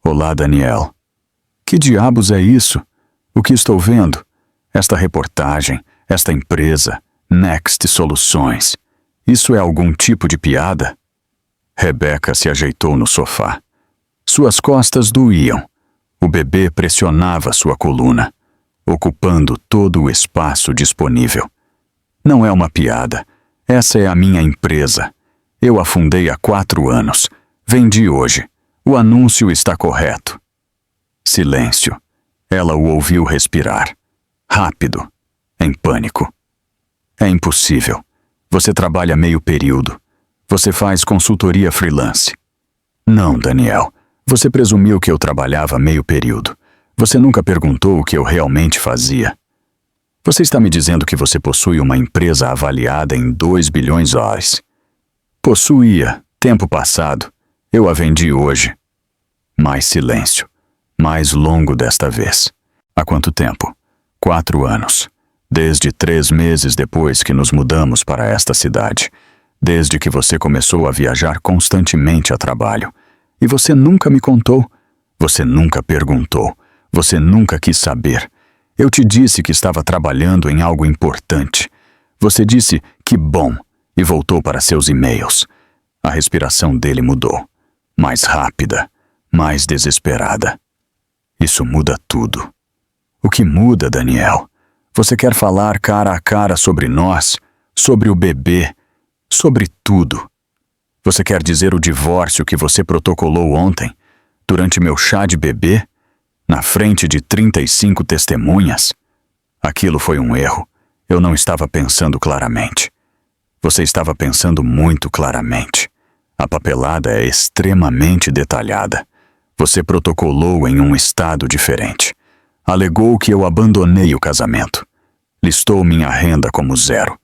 Olá, Daniel. Que diabos é isso? O que estou vendo? Esta reportagem, esta empresa, Next Soluções. Isso é algum tipo de piada? Rebeca se ajeitou no sofá. Suas costas doíam. O bebê pressionava sua coluna, ocupando todo o espaço disponível. Não é uma piada. Essa é a minha empresa. Eu a fundei há 4 anos. Vendi hoje. O anúncio está correto. Silêncio. Ela o ouviu respirar. Rápido. Em pânico. É impossível. Você trabalha meio período. Você faz consultoria freelance. Não, Daniel. Você presumiu que eu trabalhava meio período. Você nunca perguntou o que eu realmente fazia. Você está me dizendo que você possui uma empresa avaliada em 2 bilhões de dólares. Possuía, tempo passado. Eu a vendi hoje. Mais silêncio. Mais longo desta vez. Há quanto tempo? 4 anos. Desde 3 meses depois que nos mudamos para esta cidade. Desde que você começou a viajar constantemente a trabalho. E você nunca me contou. Você nunca perguntou. Você nunca quis saber. Eu te disse que estava trabalhando em algo importante. Você disse que bom e voltou para seus e-mails. A respiração dele mudou. Mais rápida, mais desesperada. Isso muda tudo. O que muda, Daniel? Você quer falar cara a cara sobre nós, sobre o bebê, sobre tudo. Você quer dizer o divórcio que você protocolou ontem, durante meu chá de bebê, na frente de 35 testemunhas? Aquilo foi um erro. Eu não estava pensando claramente. Você estava pensando muito claramente. A papelada é extremamente detalhada. Você protocolou em um estado diferente. Alegou que eu abandonei o casamento. Listou minha renda como 0.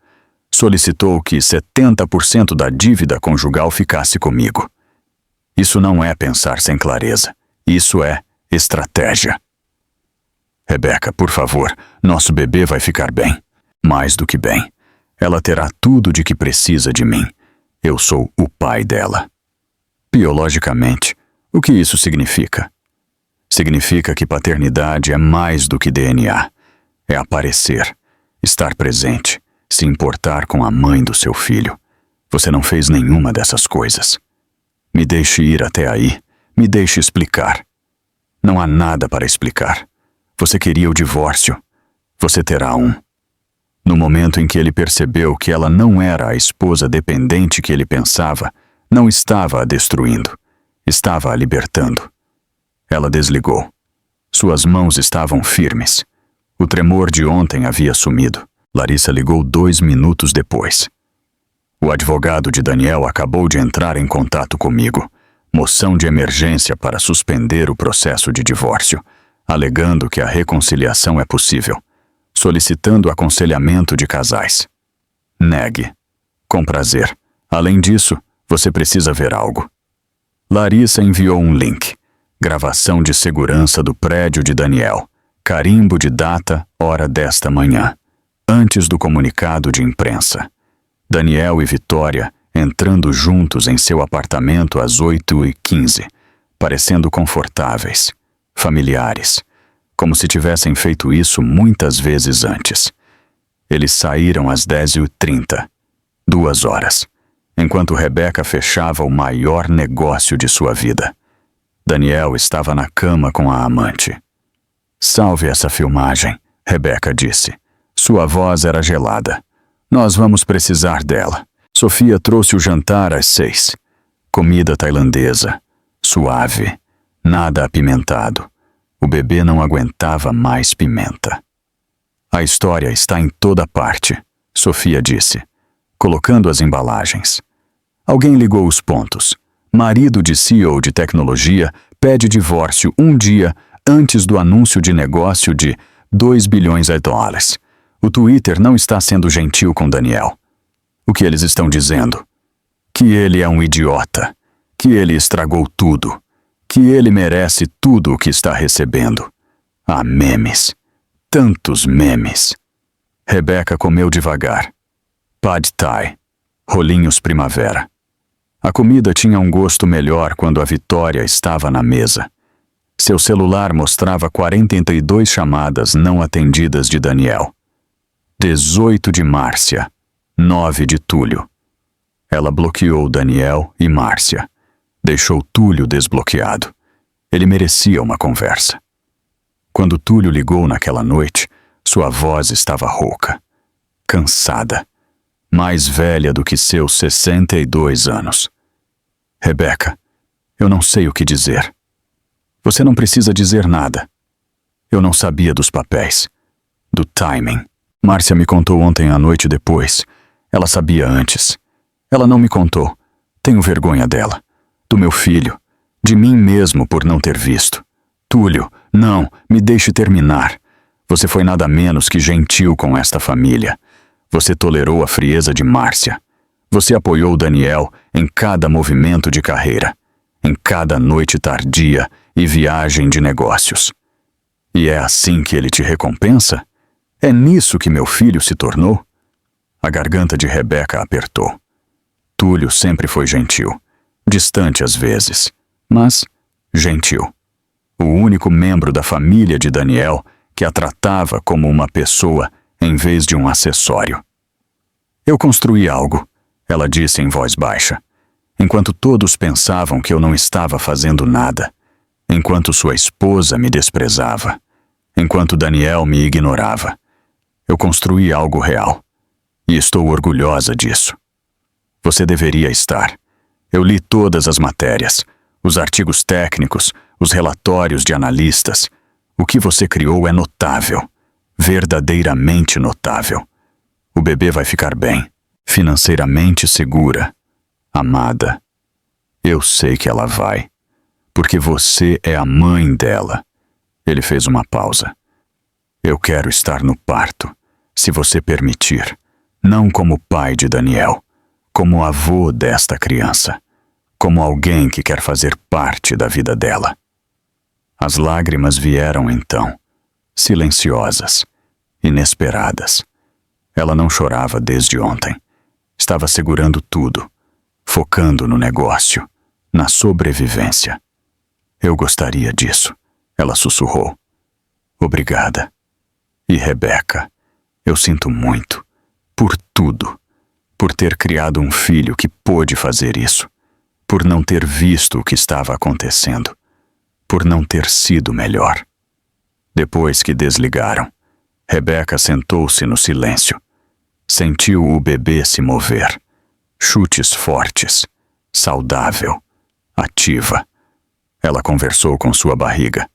Solicitou que 70% da dívida conjugal ficasse comigo. Isso não é pensar sem clareza. Isso é estratégia. Rebeca, por favor, nosso bebê vai ficar bem. Mais do que bem. Ela terá tudo de que precisa de mim. Eu sou o pai dela. Biologicamente, o que isso significa? Significa que paternidade é mais do que DNA. É aparecer, estar presente, se importar com a mãe do seu filho. Você não fez nenhuma dessas coisas. Me deixe ir até aí. Me deixe explicar. Não há nada para explicar. Você queria o divórcio. Você terá um. No momento em que ele percebeu que ela não era a esposa dependente que ele pensava, não estava a destruindo. Estava a libertando. Ela desligou. Suas mãos estavam firmes. O tremor de ontem havia sumido. Larissa ligou 2 minutos depois. O advogado de Daniel acabou de entrar em contato comigo. Moção de emergência para suspender o processo de divórcio, alegando que a reconciliação é possível, solicitando aconselhamento de casais. Negue. Com prazer. Além disso, você precisa ver algo. Larissa enviou um link. Gravação de segurança do prédio de Daniel. Carimbo de data, hora desta manhã. Antes do comunicado de imprensa. Daniel e Vitória entrando juntos em seu apartamento às 8h15, parecendo confortáveis, familiares, como se tivessem feito isso muitas vezes antes. Eles saíram às 10h30, 2 horas, enquanto Rebeca fechava o maior negócio de sua vida. Daniel estava na cama com a amante. Salve essa filmagem, Rebeca disse. Sua voz era gelada. Nós vamos precisar dela. Sofia trouxe o jantar às 6. Comida tailandesa, suave, nada apimentado. O bebê não aguentava mais pimenta. A história está em toda parte, Sofia disse, colocando as embalagens. Alguém ligou os pontos. Marido de CEO de tecnologia pede divórcio um dia antes do anúncio de negócio de 2 bilhões de dólares. O Twitter não está sendo gentil com Daniel. O que eles estão dizendo? Que ele é um idiota. Que ele estragou tudo. Que ele merece tudo o que está recebendo. Há memes. Tantos memes. Rebeca comeu devagar. Pad Thai. Rolinhos primavera. A comida tinha um gosto melhor quando a Vitória estava na mesa. Seu celular mostrava 42 chamadas não atendidas de Daniel. 18 de Márcia. 9 de Túlio. Ela bloqueou Daniel e Márcia. Deixou Túlio desbloqueado. Ele merecia uma conversa. Quando Túlio ligou naquela noite, sua voz estava rouca. Cansada. Mais velha do que seus 62 anos. Rebeca, eu não sei o que dizer. Você não precisa dizer nada. Eu não sabia dos papéis. Do timing. Márcia me contou ontem à noite depois. Ela sabia antes. Ela não me contou. Tenho vergonha dela. Do meu filho. De mim mesmo por não ter visto. Túlio, não, me deixe terminar. Você foi nada menos que gentil com esta família. Você tolerou a frieza de Márcia. Você apoiou Daniel em cada movimento de carreira, em cada noite tardia e viagem de negócios. E é assim que ele te recompensa? É nisso que meu filho se tornou? A garganta de Rebeca apertou. Túlio sempre foi gentil, distante às vezes, mas gentil. O único membro da família de Daniel que a tratava como uma pessoa em vez de um acessório. Eu construí algo, ela disse em voz baixa, enquanto todos pensavam que eu não estava fazendo nada, enquanto sua esposa me desprezava, enquanto Daniel me ignorava. Eu construí algo real, e estou orgulhosa disso. Você deveria estar. Eu li todas as matérias, os artigos técnicos, os relatórios de analistas. O que você criou é notável, verdadeiramente notável. O bebê vai ficar bem, financeiramente segura, amada. Eu sei que ela vai, porque você é a mãe dela. Ele fez uma pausa. Eu quero estar no parto, se você permitir, não como pai de Daniel, como avô desta criança, como alguém que quer fazer parte da vida dela. As lágrimas vieram então, silenciosas, inesperadas. Ela não chorava desde ontem. Estava segurando tudo, focando no negócio, na sobrevivência. Eu gostaria disso, ela sussurrou. Obrigada. E Rebeca, eu sinto muito, por tudo, por ter criado um filho que pôde fazer isso, por não ter visto o que estava acontecendo, por não ter sido melhor. Depois que desligaram, Rebeca sentou-se no silêncio. Sentiu o bebê se mover. Chutes fortes, saudável, ativa. Ela conversou com sua barriga,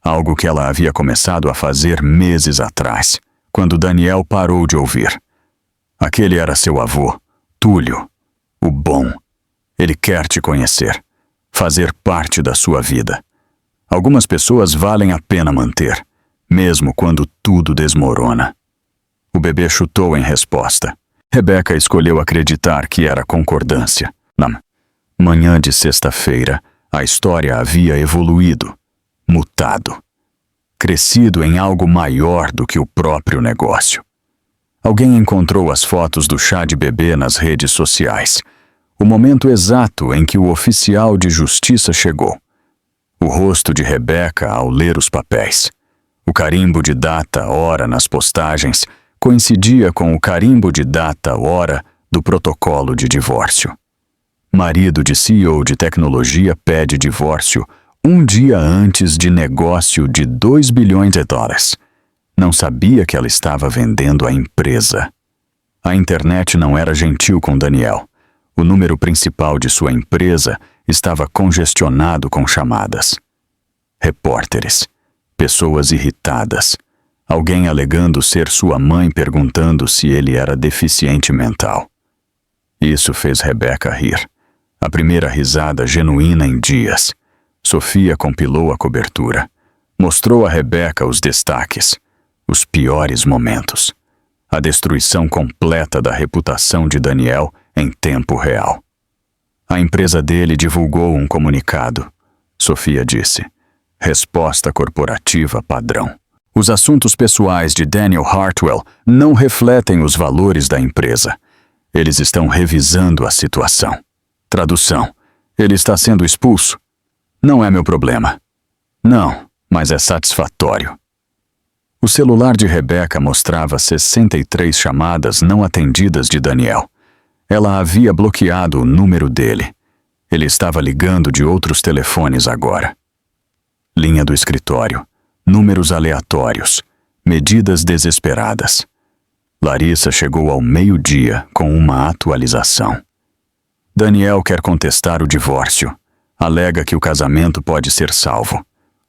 algo que ela havia começado a fazer meses atrás, quando Daniel parou de ouvir. Aquele era seu avô, Túlio, o bom. Ele quer te conhecer, fazer parte da sua vida. Algumas pessoas valem a pena manter, mesmo quando tudo desmorona. O bebê chutou em resposta. Rebeca escolheu acreditar que era concordância. Na manhã de sexta-feira, a história havia evoluído, mutado, crescido em algo maior do que o próprio negócio. Alguém encontrou as fotos do chá de bebê nas redes sociais, o momento exato em que o oficial de justiça chegou. O rosto de Rebeca ao ler os papéis. O carimbo de data-hora nas postagens coincidia com o carimbo de data-hora do protocolo de divórcio. Marido de CEO de tecnologia pede divórcio um dia antes de negócio de 2 bilhões de dólares. Não sabia que ela estava vendendo a empresa. A internet não era gentil com Daniel. O número principal de sua empresa estava congestionado com chamadas. Repórteres, pessoas irritadas, alguém alegando ser sua mãe perguntando se ele era deficiente mental. Isso fez Rebeca rir, A primeira risada genuína em dias. Sofia compilou a cobertura. Mostrou a Rebeca os destaques, os piores momentos. A destruição completa da reputação de Daniel em tempo real. A empresa dele divulgou um comunicado. Sofia disse: resposta corporativa padrão. Os assuntos pessoais de Daniel Hartwell não refletem os valores da empresa. Eles estão revisando a situação. Tradução: ele está sendo expulso? Não é meu problema. Não, mas é satisfatório. O celular de Rebeca mostrava 63 chamadas não atendidas de Daniel. Ela havia bloqueado o número dele. Ele estava ligando de outros telefones agora. Linha do escritório. Números aleatórios. Medidas desesperadas. Larissa chegou ao meio-dia com uma atualização. Daniel quer contestar o divórcio. Alega que o casamento pode ser salvo.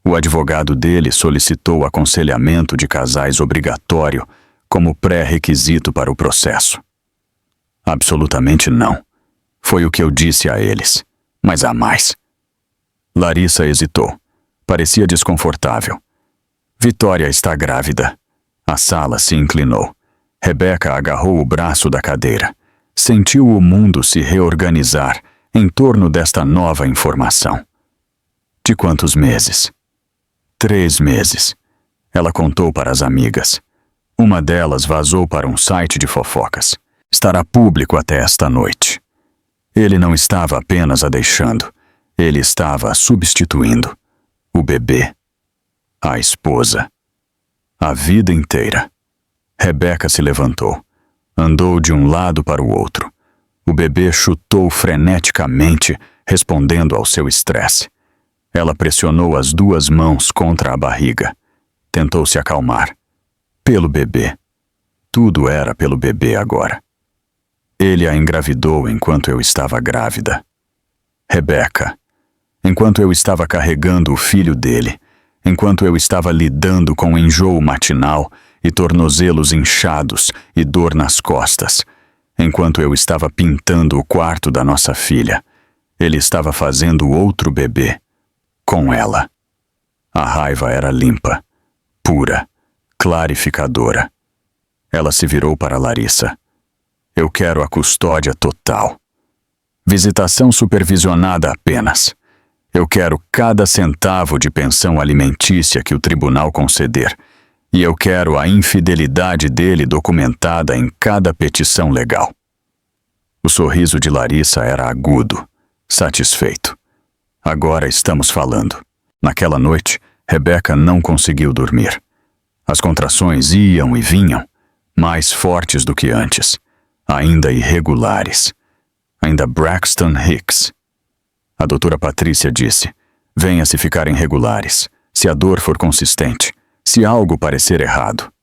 O advogado dele solicitou aconselhamento de casais obrigatório como pré-requisito para o processo. Absolutamente não. Foi o que eu disse a eles, mas há mais. Larissa hesitou. Parecia desconfortável. Vitória está grávida. A sala se inclinou. Rebeca agarrou o braço da cadeira. Sentiu o mundo se reorganizar em torno desta nova informação. De quantos meses? 3 meses. Ela contou para as amigas. Uma delas vazou para um site de fofocas. Estará público até esta noite. Ele não estava apenas a deixando. Ele estava a substituindo. O bebê. A esposa. A vida inteira. Rebeca se levantou. Andou de um lado para o outro. O bebê chutou freneticamente, respondendo ao seu estresse. Ela pressionou as 2 mãos contra a barriga. Tentou se acalmar. Pelo bebê. Tudo era pelo bebê agora. Ele a engravidou enquanto eu estava grávida. Rebeca. Enquanto eu estava carregando o filho dele, enquanto eu estava lidando com enjoo matinal e tornozelos inchados e dor nas costas, enquanto eu estava pintando o quarto da nossa filha, ele estava fazendo outro bebê. Com ela. A raiva era limpa, pura, clarificadora. Ela se virou para Larissa. Eu quero a custódia total. Visitação supervisionada apenas. Eu quero cada centavo de pensão alimentícia que o tribunal conceder. E eu quero a infidelidade dele documentada em cada petição legal. O sorriso de Larissa era agudo, satisfeito. Agora estamos falando. Naquela noite, Rebeca não conseguiu dormir. As contrações iam e vinham, mais fortes do que antes, ainda irregulares. Ainda Braxton Hicks. A doutora Patrícia disse: venha se ficarem regulares, se a dor for consistente, se algo parecer errado.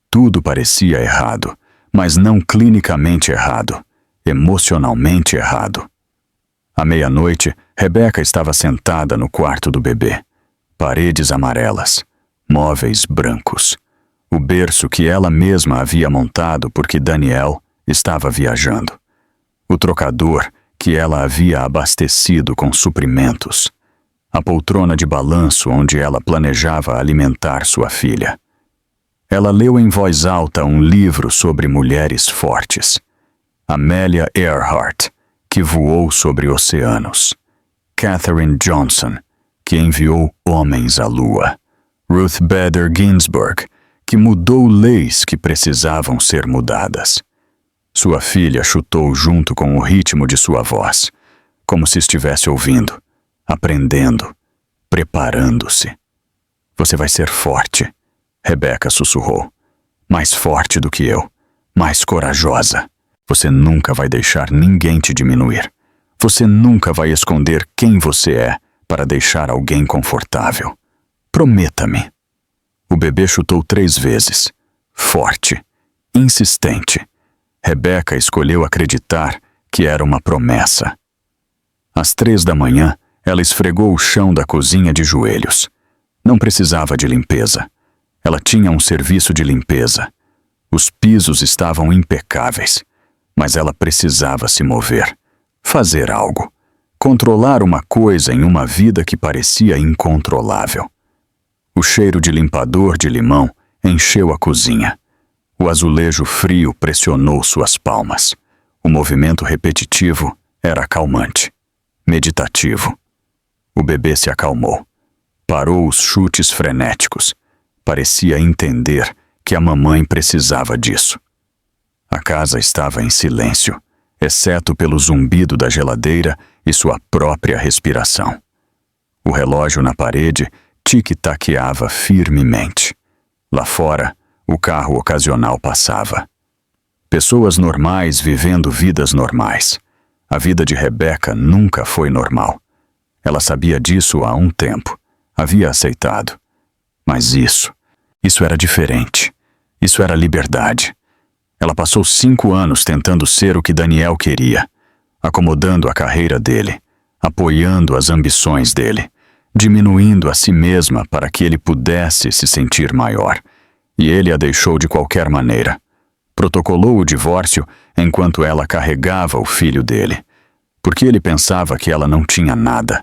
Tudo parecia errado, mas não clinicamente errado, emocionalmente errado. À meia-noite, Rebeca estava sentada no quarto do bebê. Paredes amarelas, móveis brancos. O berço que ela mesma havia montado porque Daniel estava viajando. O trocador que ela havia abastecido com suprimentos. A poltrona de balanço onde ela planejava alimentar sua filha. Ela leu em voz alta um livro sobre mulheres fortes. Amelia Earhart, que voou sobre oceanos. Katherine Johnson, que enviou homens à lua. Ruth Bader Ginsburg, que mudou leis que precisavam ser mudadas. Sua filha chutou junto com o ritmo de sua voz, como se estivesse ouvindo, aprendendo, preparando-se. Você vai ser forte, Rebeca sussurrou. Mais forte do que eu, mais corajosa. Você nunca vai deixar ninguém te diminuir. Você nunca vai esconder quem você é para deixar alguém confortável. Prometa-me. O bebê chutou 3 vezes. Forte, insistente. Rebeca escolheu acreditar que era uma promessa. Às 3 da manhã, ela esfregou o chão da cozinha de joelhos. Não precisava de limpeza. Ela tinha um serviço de limpeza. Os pisos estavam impecáveis, mas ela precisava se mover, fazer algo, Controlar uma coisa em uma vida que parecia incontrolável. O cheiro de limpador de limão encheu a cozinha. O azulejo frio pressionou suas palmas. O movimento repetitivo era acalmante, meditativo. O bebê se acalmou. Parou os chutes frenéticos. Parecia entender que a mamãe precisava disso. A casa estava em silêncio, exceto pelo zumbido da geladeira e sua própria respiração. O relógio na parede tic-taqueava firmemente. Lá fora, o carro ocasional passava. Pessoas normais vivendo vidas normais. A vida de Rebecca nunca foi normal. Ela sabia disso há um tempo. Havia aceitado. Mas isso era diferente. Isso era liberdade. Ela passou 5 anos tentando ser o que Daniel queria, acomodando a carreira dele, apoiando as ambições dele, diminuindo a si mesma para que ele pudesse se sentir maior. E ele a deixou de qualquer maneira. Protocolou o divórcio enquanto ela carregava o filho dele, porque ele pensava que ela não tinha nada.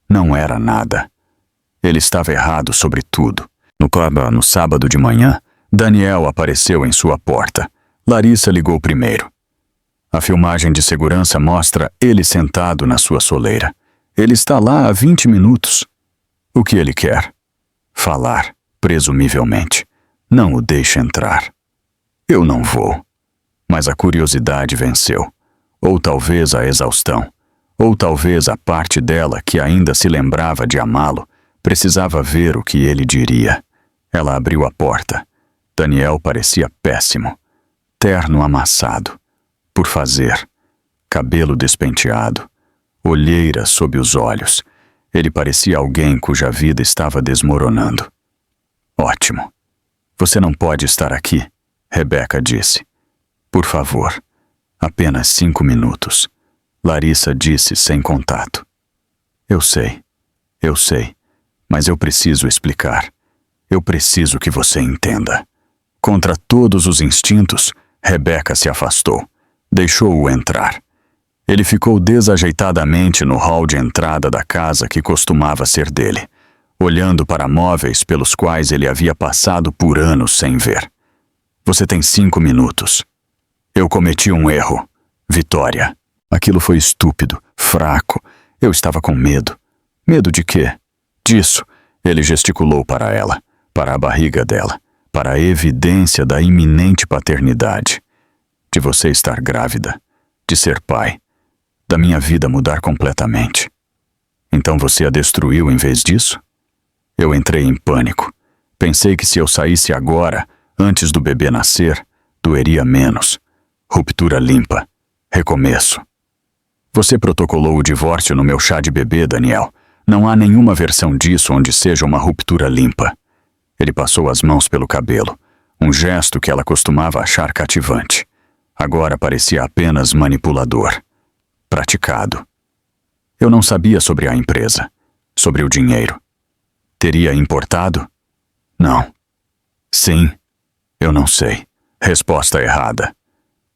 Não era nada. Ele estava errado sobre tudo. No sábado de manhã, Daniel apareceu em sua porta. Larissa ligou primeiro. A filmagem de segurança mostra ele sentado na sua soleira. Ele está lá há 20 minutos. O que ele quer? Falar, presumivelmente. Não o deixe entrar. Eu não vou. Mas a curiosidade venceu. Ou talvez a exaustão. Ou talvez a parte dela que ainda se lembrava de amá-lo precisava ver o que ele diria. Ela abriu a porta. Daniel parecia péssimo. Terno amassado. Por fazer. Cabelo despenteado. Olheira sob os olhos. Ele parecia alguém cuja vida estava desmoronando. Ótimo. Você não pode estar aqui, Rebecca disse. Por favor. Apenas 5 minutos. Larissa disse sem contato. Eu sei. Mas eu preciso explicar. Eu preciso que você entenda. Contra todos os instintos, Rebecca se afastou. Deixou-o entrar. Ele ficou desajeitadamente no hall de entrada da casa que costumava ser dele, olhando para móveis pelos quais ele havia passado por anos sem ver. Você tem 5 minutos. Eu cometi um erro. Vitória. Aquilo foi estúpido, fraco. Eu estava com medo. Medo de quê? Disso. Ele gesticulou para ela, para a barriga dela, para a evidência da iminente paternidade. De você estar grávida, de ser pai, da minha vida mudar completamente. Então você a destruiu em vez disso? Eu entrei em pânico. Pensei que se eu saísse agora, antes do bebê nascer, doeria menos. Ruptura limpa. Recomeço. Você protocolou o divórcio no meu chá de bebê, Daniel. Não há nenhuma versão disso onde seja uma ruptura limpa. Ele passou as mãos pelo cabelo, um gesto que ela costumava achar cativante. Agora parecia apenas manipulador. Praticado. Eu não sabia sobre a empresa, sobre o dinheiro. Teria importado? Não. Sim. Eu não sei. Resposta errada.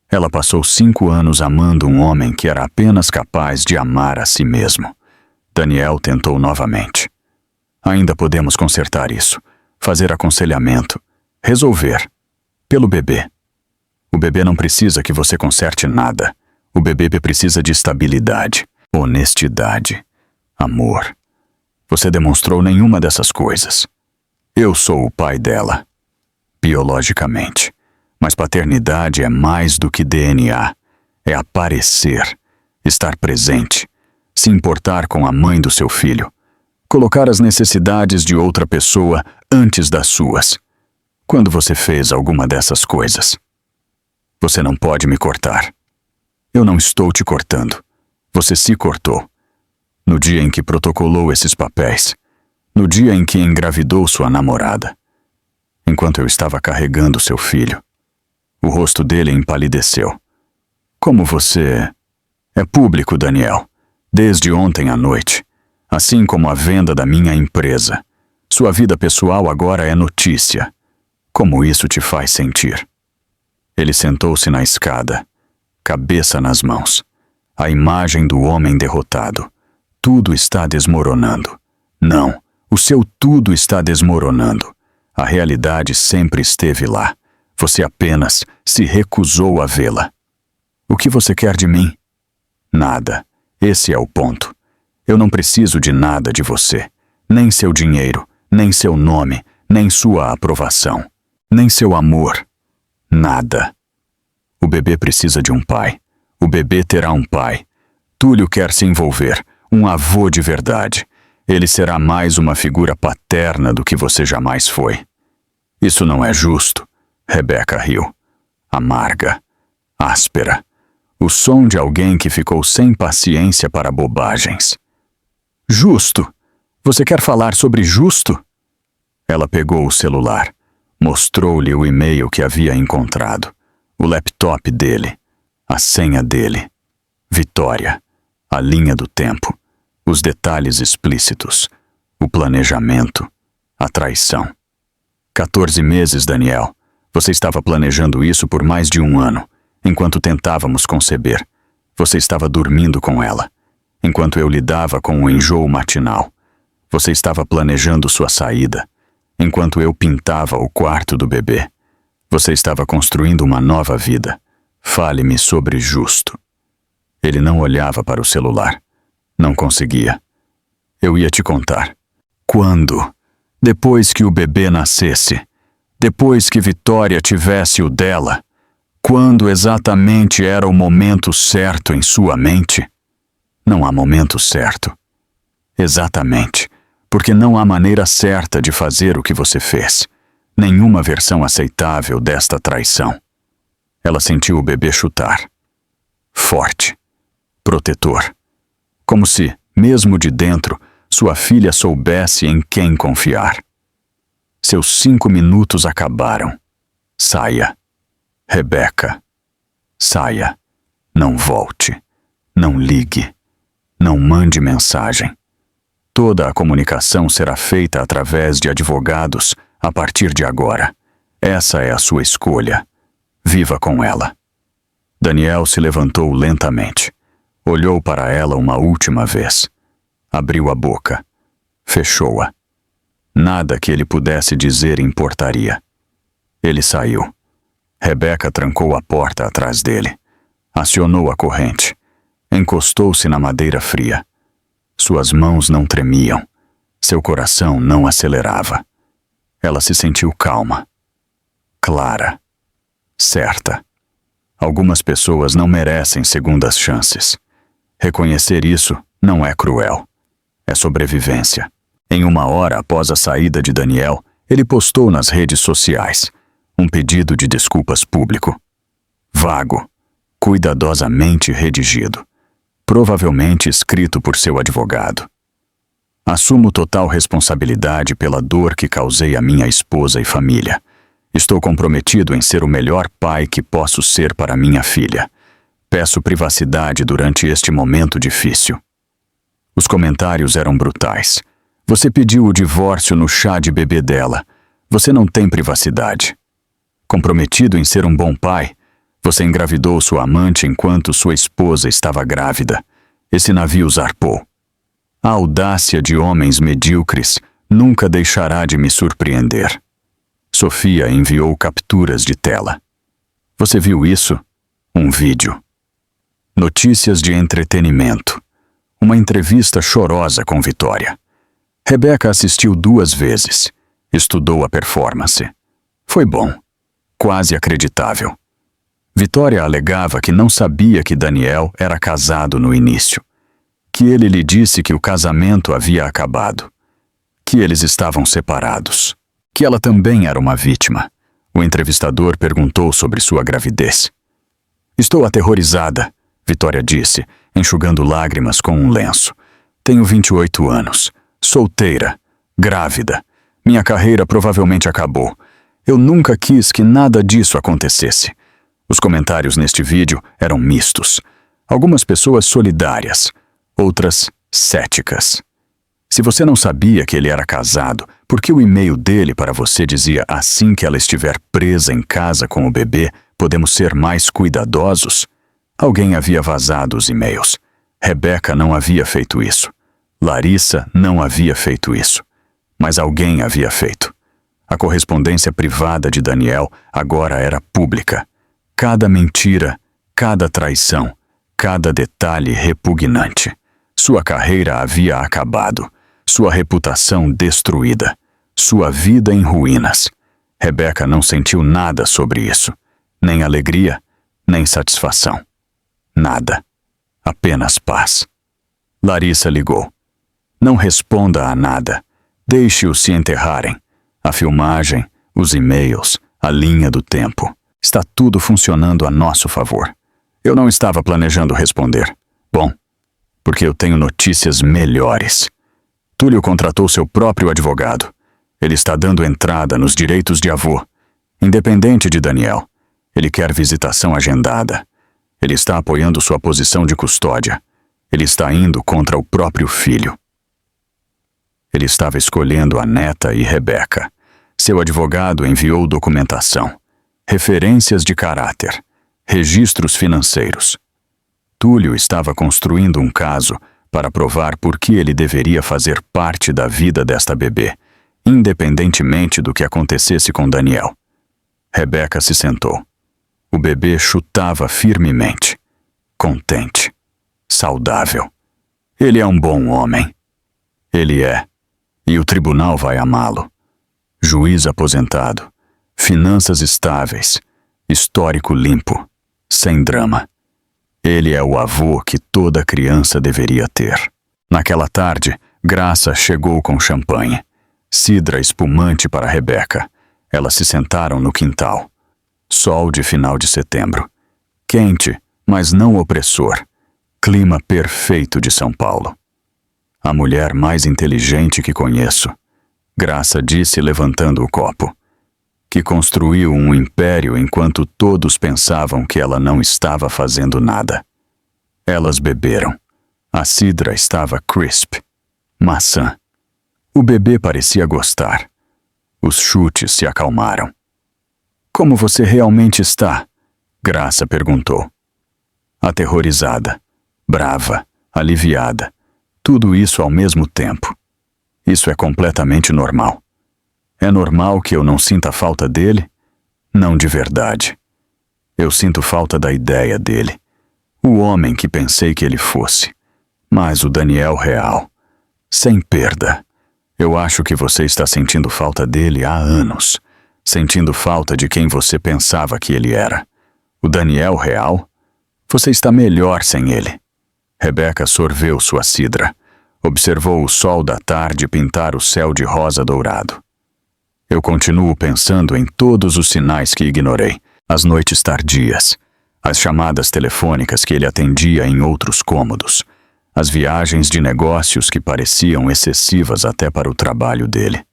Ela passou 5 anos amando um homem que era apenas capaz de amar a si mesmo. Daniel tentou novamente. Ainda podemos consertar isso, fazer aconselhamento, resolver. Pelo bebê. O bebê não precisa que você conserte nada. O bebê precisa de estabilidade, honestidade, amor. Você demonstrou nenhuma dessas coisas. Eu sou o pai dela. Biologicamente. Mas paternidade é mais do que DNA. É aparecer, estar presente, se importar com a mãe do seu filho, colocar as necessidades de outra pessoa antes das suas. Quando você fez alguma dessas coisas? Você não pode me cortar. Eu não estou te cortando. Você se cortou. No dia em que protocolou esses papéis. No dia em que engravidou sua namorada. Enquanto eu estava carregando seu filho. O rosto dele empalideceu. Como você... É público, Daniel. Desde ontem à noite. Assim como a venda da minha empresa. Sua vida pessoal agora é notícia. Como isso te faz sentir? Ele sentou-se na escada, cabeça nas mãos. A imagem do homem derrotado, tudo está desmoronando. Não, o seu tudo está desmoronando. A realidade sempre esteve lá. Você apenas se recusou a vê-la. O que você quer de mim? Nada. Esse é o ponto. Eu não preciso de nada de você. Nem seu dinheiro, nem seu nome, nem sua aprovação, nem seu amor. Nada. O bebê precisa de um pai. O bebê terá um pai. Túlio quer se envolver, um avô de verdade. Ele será mais uma figura paterna do que você jamais foi. Isso não é justo. Rebeca riu. Amarga. Áspera. O som de alguém que ficou sem paciência para bobagens. Justo? Você quer falar sobre justo? Ela pegou o celular. Mostrou-lhe o e-mail que havia encontrado. O laptop dele. A senha dele. Vitória. A linha do tempo. Os detalhes explícitos. O planejamento. A traição. 14 meses, Daniel. Você estava planejando isso por mais de 1 ano. Enquanto tentávamos conceber. Você estava dormindo com ela. Enquanto eu lidava com o enjoo matinal. Você estava planejando sua saída. Enquanto eu pintava o quarto do bebê. Você estava construindo uma nova vida. Fale-me sobre justo. Ele não olhava para o celular. Não conseguia. Eu ia te contar. Quando? Depois que o bebê nascesse. Depois que Vitória tivesse o dela. Quando exatamente era o momento certo em sua mente? Não há momento certo. Exatamente. Porque não há maneira certa de fazer o que você fez. Nenhuma versão aceitável desta traição. Ela sentiu o bebê chutar. Forte. Protetor. Como se, mesmo de dentro, sua filha soubesse em quem confiar. Seus 5 minutos acabaram. Saia. Rebeca. Saia. Não volte. Não ligue. Não mande mensagem. Toda a comunicação será feita através de advogados a partir de agora. Essa é a sua escolha. Viva com ela. Daniel se levantou lentamente. Olhou para ela uma última vez. Abriu a boca. Fechou-a. Nada que ele pudesse dizer importaria. Ele saiu. Rebeca trancou a porta atrás dele. Acionou a corrente. Encostou-se na madeira fria. Suas mãos não tremiam. Seu coração não acelerava. Ela se sentiu calma. Clara. Certa. Algumas pessoas não merecem segundas chances. Reconhecer isso não é cruel. É sobrevivência. Em 1 hora após a saída de Daniel, ele postou nas redes sociais um pedido de desculpas público. Vago. Cuidadosamente redigido. Provavelmente escrito por seu advogado. Assumo total responsabilidade pela dor que causei à minha esposa e família. Estou comprometido em ser o melhor pai que posso ser para minha filha. Peço privacidade durante este momento difícil. Os comentários eram brutais. Você pediu o divórcio no chá de bebê dela. Você não tem privacidade. Comprometido em ser um bom pai, você engravidou sua amante enquanto sua esposa estava grávida. Esse navio zarpou. A audácia de homens medíocres nunca deixará de me surpreender. Sofia enviou capturas de tela. Você viu isso? Um vídeo. Notícias de entretenimento. Uma entrevista chorosa com Vitória. Rebeca assistiu 2 vezes. Estudou a performance. Foi bom. Quase acreditável. Vitória alegava que não sabia que Daniel era casado no início. Que ele lhe disse que o casamento havia acabado. Que eles estavam separados. Que ela também era uma vítima. O entrevistador perguntou sobre sua gravidez. Estou aterrorizada, Vitória disse, enxugando lágrimas com um lenço. Tenho 28 anos. Solteira. Grávida. Minha carreira provavelmente acabou. Eu nunca quis que nada disso acontecesse. Os comentários neste vídeo eram mistos. Algumas pessoas solidárias, outras céticas. Se você não sabia que ele era casado, por que o e-mail dele para você dizia assim que ela estiver presa em casa com o bebê, podemos ser mais cuidadosos? Alguém havia vazado os e-mails. Rebeca não havia feito isso. Larissa não havia feito isso, mas alguém havia feito. A correspondência privada de Daniel agora era pública. Cada mentira, cada traição, cada detalhe repugnante. Sua carreira havia acabado, sua reputação destruída, sua vida em ruínas. Rebeca não sentiu nada sobre isso, nem alegria, nem satisfação. Nada. Apenas paz. Larissa ligou. Não responda a nada. Deixe-os se enterrarem. A filmagem, os e-mails, a linha do tempo. Está tudo funcionando a nosso favor. Eu não estava planejando responder. Bom, porque eu tenho notícias melhores. Túlio contratou seu próprio advogado. Ele está dando entrada nos direitos de avô, independente de Daniel. Ele quer visitação agendada. Ele está apoiando sua posição de custódia. Ele está indo contra o próprio filho. Ele estava escolhendo a neta e Rebeca. Seu advogado enviou documentação, referências de caráter, registros financeiros. Túlio estava construindo um caso para provar por que ele deveria fazer parte da vida desta bebê, independentemente do que acontecesse com Daniel. Rebeca se sentou. O bebê chutava firmemente, contente, saudável. Ele é um bom homem. Ele é, e o tribunal vai amá-lo. Juiz aposentado, finanças estáveis, histórico limpo, sem drama. Ele é o avô que toda criança deveria ter. Naquela tarde, Graça chegou com champanhe, cidra espumante para Rebeca. Elas se sentaram no quintal. Sol de final de setembro. Quente, mas não opressor. Clima perfeito de São Paulo. A mulher mais inteligente que conheço, Graça disse levantando o copo, que construiu um império enquanto todos pensavam que ela não estava fazendo nada. Elas beberam. A cidra estava crisp, maçã. O bebê parecia gostar. Os chutes se acalmaram. Como você realmente está? Graça perguntou. Aterrorizada, brava, aliviada. Tudo isso ao mesmo tempo. Isso é completamente normal. É normal que eu não sinta falta dele? Não de verdade. Eu sinto falta da ideia dele. O homem que pensei que ele fosse. Mas o Daniel real. Sem perda. Eu acho que você está sentindo falta dele há anos. Sentindo falta de quem você pensava que ele era. O Daniel real? Você está melhor sem ele. Rebeca sorveu sua cidra. Observou o sol da tarde pintar o céu de rosa dourado. Eu continuo pensando em todos os sinais que ignorei. As noites tardias. As chamadas telefônicas que ele atendia em outros cômodos. As viagens de negócios que pareciam excessivas até para o trabalho dele.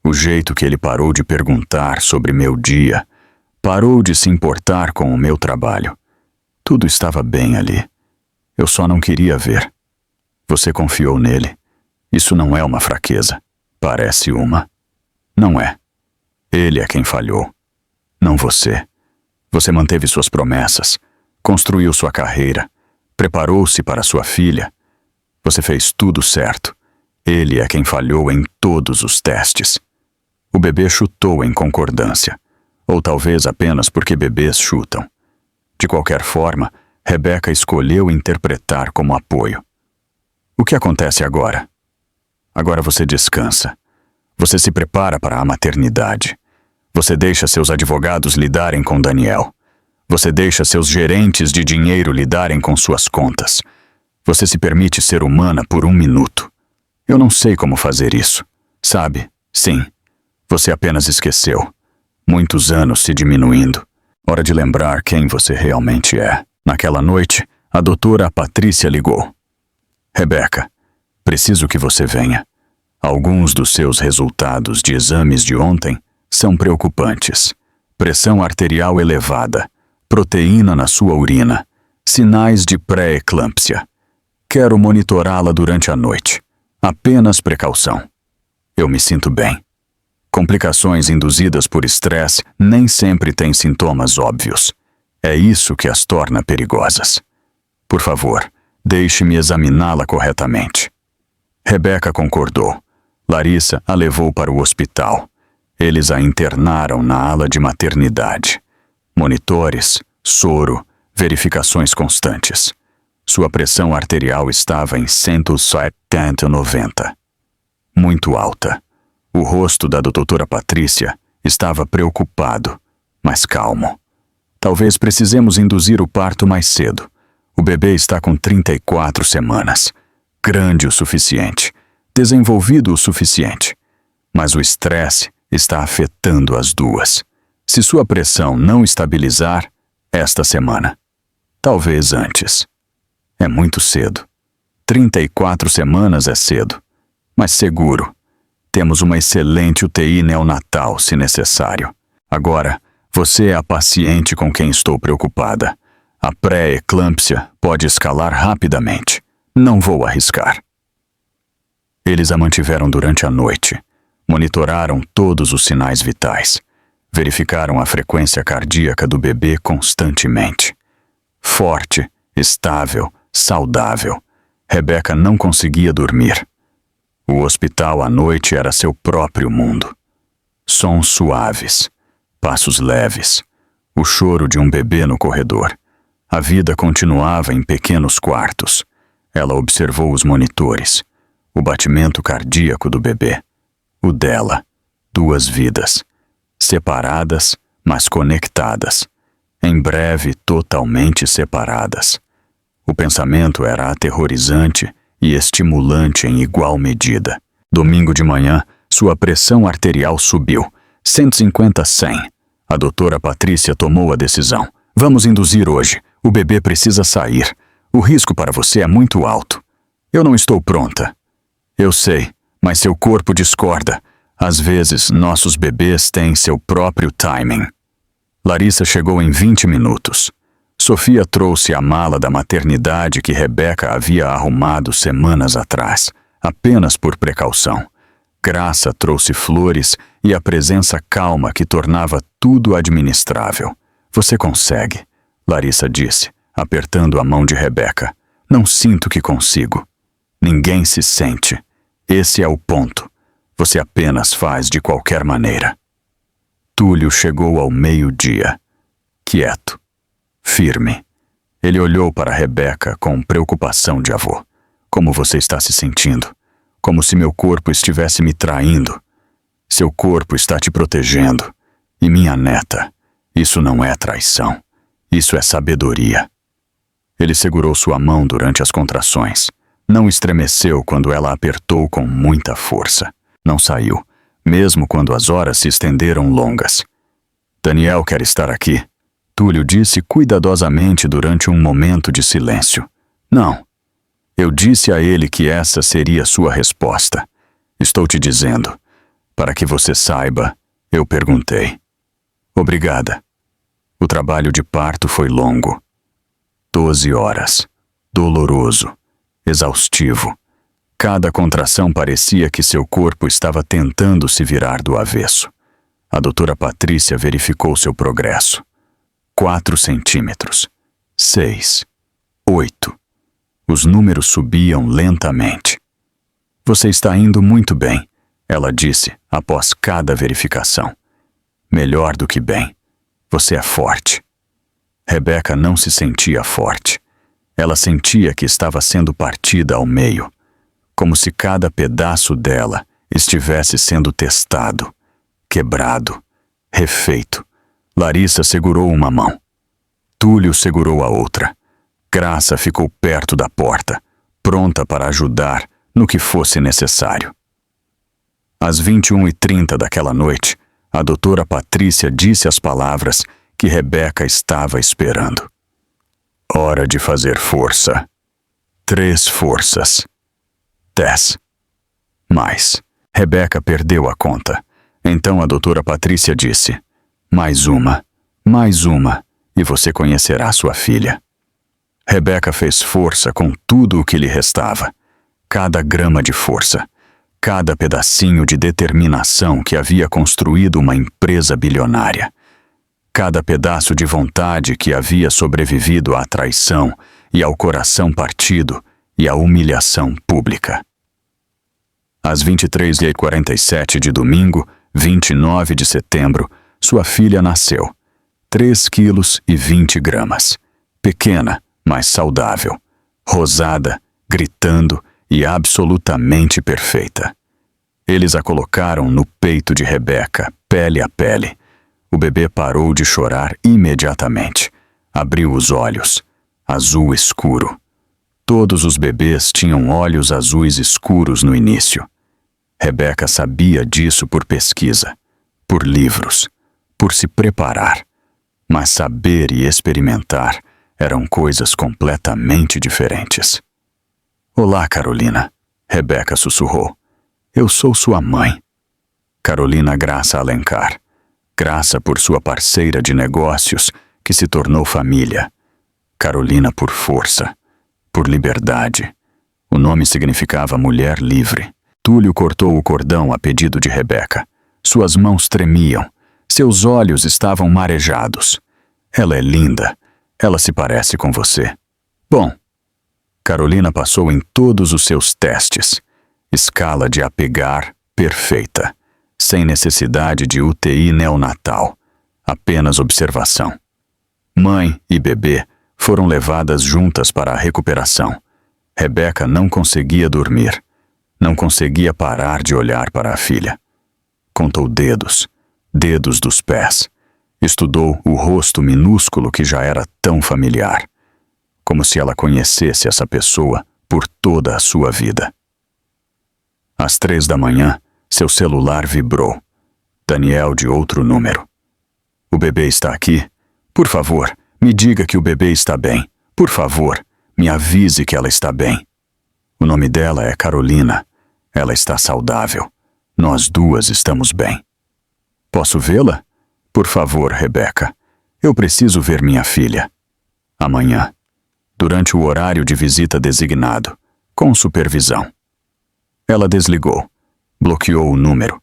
O jeito que ele parou de perguntar sobre meu dia. Parou de se importar com o meu trabalho. Tudo estava bem ali. Eu só não queria ver. Você confiou nele. Isso não é uma fraqueza. Parece uma. Não é. Ele é quem falhou. Não você. Você manteve suas promessas. Construiu sua carreira. Preparou-se para sua filha. Você fez tudo certo. Ele é quem falhou em todos os testes. O bebê chutou em concordância. Ou talvez apenas porque bebês chutam. De qualquer forma, Rebeca escolheu interpretar como apoio. O que acontece agora? Agora você descansa. Você se prepara para a maternidade. Você deixa seus advogados lidarem com Daniel. Você deixa seus gerentes de dinheiro lidarem com suas contas. Você se permite ser humana por um minuto. Eu não sei como fazer isso. Sabe? Sim. Você apenas esqueceu. Muitos anos se diminuindo. Hora de lembrar quem você realmente é. Naquela noite, a doutora Patrícia ligou. Rebeca, preciso que você venha. Alguns dos seus resultados de exames de ontem são preocupantes. Pressão arterial elevada, proteína na sua urina, sinais de pré-eclâmpsia. Quero monitorá-la durante a noite. Apenas precaução. Eu me sinto bem. Complicações induzidas por estresse nem sempre têm sintomas óbvios. É isso que as torna perigosas. Por favor, deixe-me examiná-la corretamente. Rebeca concordou. Larissa a levou para o hospital. Eles a internaram na ala de maternidade. Monitores, soro, verificações constantes. Sua pressão arterial estava em 170/90. Muito alta. O rosto da doutora Patrícia estava preocupado, mas calmo. Talvez precisemos induzir o parto mais cedo. O bebê está com 34 semanas. Grande o suficiente. Desenvolvido o suficiente. Mas o estresse está afetando as duas. Se sua pressão não estabilizar, esta semana. Talvez antes. É muito cedo. 34 semanas é cedo. Mas seguro. Temos uma excelente UTI neonatal, se necessário. Agora, você é a paciente com quem estou preocupada. A pré-eclâmpsia pode escalar rapidamente. Não vou arriscar. Eles a mantiveram durante a noite. Monitoraram todos os sinais vitais. Verificaram a frequência cardíaca do bebê constantemente. Forte, estável, saudável. Rebeca não conseguia dormir. O hospital à noite era seu próprio mundo. Sons suaves, passos leves, o choro de um bebê no corredor. A vida continuava em pequenos quartos. Ela observou os monitores, o batimento cardíaco do bebê, o dela, 2 vidas, separadas, mas conectadas, em breve totalmente separadas. O pensamento era aterrorizante e estimulante em igual medida. Domingo de manhã, sua pressão arterial subiu, 150/100. A doutora Patrícia tomou a decisão. Vamos induzir hoje. O bebê precisa sair. O risco para você é muito alto. Eu não estou pronta. Eu sei, mas seu corpo discorda. Às vezes, nossos bebês têm seu próprio timing. Larissa chegou em 20 minutos. Sofia trouxe a mala da maternidade que Rebeca havia arrumado semanas atrás, apenas por precaução. Graça trouxe flores e a presença calma que tornava tudo administrável. Você consegue, Larissa disse, apertando a mão de Rebeca. Não sinto que consigo. Ninguém se sente. Esse é o ponto. Você apenas faz de qualquer maneira. Túlio chegou ao meio-dia. Quieto. Firme. Ele olhou para Rebeca com preocupação de avô. Como você está se sentindo? Como se meu corpo estivesse me traindo. Seu corpo está te protegendo. E minha neta, isso não é traição. Isso é sabedoria. Ele segurou sua mão durante as contrações. Não estremeceu quando ela apertou com muita força. Não saiu, mesmo quando as horas se estenderam longas. Daniel quer estar aqui. Túlio disse cuidadosamente durante um momento de silêncio. Não. Eu disse a ele que essa seria sua resposta. Estou te dizendo. Para que você saiba, eu perguntei. Obrigada. O trabalho de parto foi longo. 12 horas. Doloroso. Exaustivo. Cada contração parecia que seu corpo estava tentando se virar do avesso. A doutora Patrícia verificou seu progresso. 4 centímetros. 6. 8. Os números subiam lentamente. Você está indo muito bem, ela disse após cada verificação. Melhor do que bem. Você é forte. Rebeca não se sentia forte. Ela sentia que estava sendo partida ao meio, como se cada pedaço dela estivesse sendo testado, quebrado, refeito. Larissa segurou uma mão. Túlio segurou a outra. Graça ficou perto da porta, pronta para ajudar no que fosse necessário. Às 21h30 daquela noite, a doutora Patrícia disse as palavras que Rebeca estava esperando. Hora de fazer força. 3 forças. 10. Mais. Rebeca perdeu a conta. Então a doutora Patrícia disse, mais uma, e você conhecerá sua filha. Rebeca fez força com tudo o que lhe restava. Cada grama de força. Cada pedacinho de determinação que havia construído uma empresa bilionária. Cada pedaço de vontade que havia sobrevivido à traição e ao coração partido e à humilhação pública. Às 23h47 de domingo, 29 de setembro, sua filha nasceu. 3 quilos e 20 gramas. Pequena, mas saudável. Rosada, gritando e absolutamente perfeita. Eles a colocaram no peito de Rebeca, pele a pele. O bebê parou de chorar imediatamente. Abriu os olhos. Azul escuro. Todos os bebês tinham olhos azuis escuros no início. Rebeca sabia disso por pesquisa, por livros, por se preparar. Mas saber e experimentar eram coisas completamente diferentes. Olá, Carolina, Rebeca sussurrou. Eu sou sua mãe. Carolina Graça Alencar. Graça por sua parceira de negócios, que se tornou família. Carolina por força, por liberdade. O nome significava mulher livre. Túlio cortou o cordão a pedido de Rebeca. Suas mãos tremiam. Seus olhos estavam marejados. Ela é linda. Ela se parece com você. Bom, Carolina passou em todos os seus testes. Escala de apegar perfeita. Sem necessidade de UTI neonatal. Apenas observação. Mãe e bebê foram levadas juntas para a recuperação. Rebeca não conseguia dormir. Não conseguia parar de olhar para a filha. Contou dedos, dedos dos pés. Estudou o rosto minúsculo que já era tão familiar. Como se ela conhecesse essa pessoa por toda a sua vida. Às 3 da manhã, seu celular vibrou. Daniel de outro número. O bebê está aqui? Por favor, me diga que o bebê está bem. Por favor, me avise que ela está bem. O nome dela é Carolina. Ela está saudável. Nós duas estamos bem. Posso vê-la? Por favor, Rebeca. Eu preciso ver minha filha. Amanhã. Durante o horário de visita designado. Com supervisão. Ela desligou. Bloqueou o número.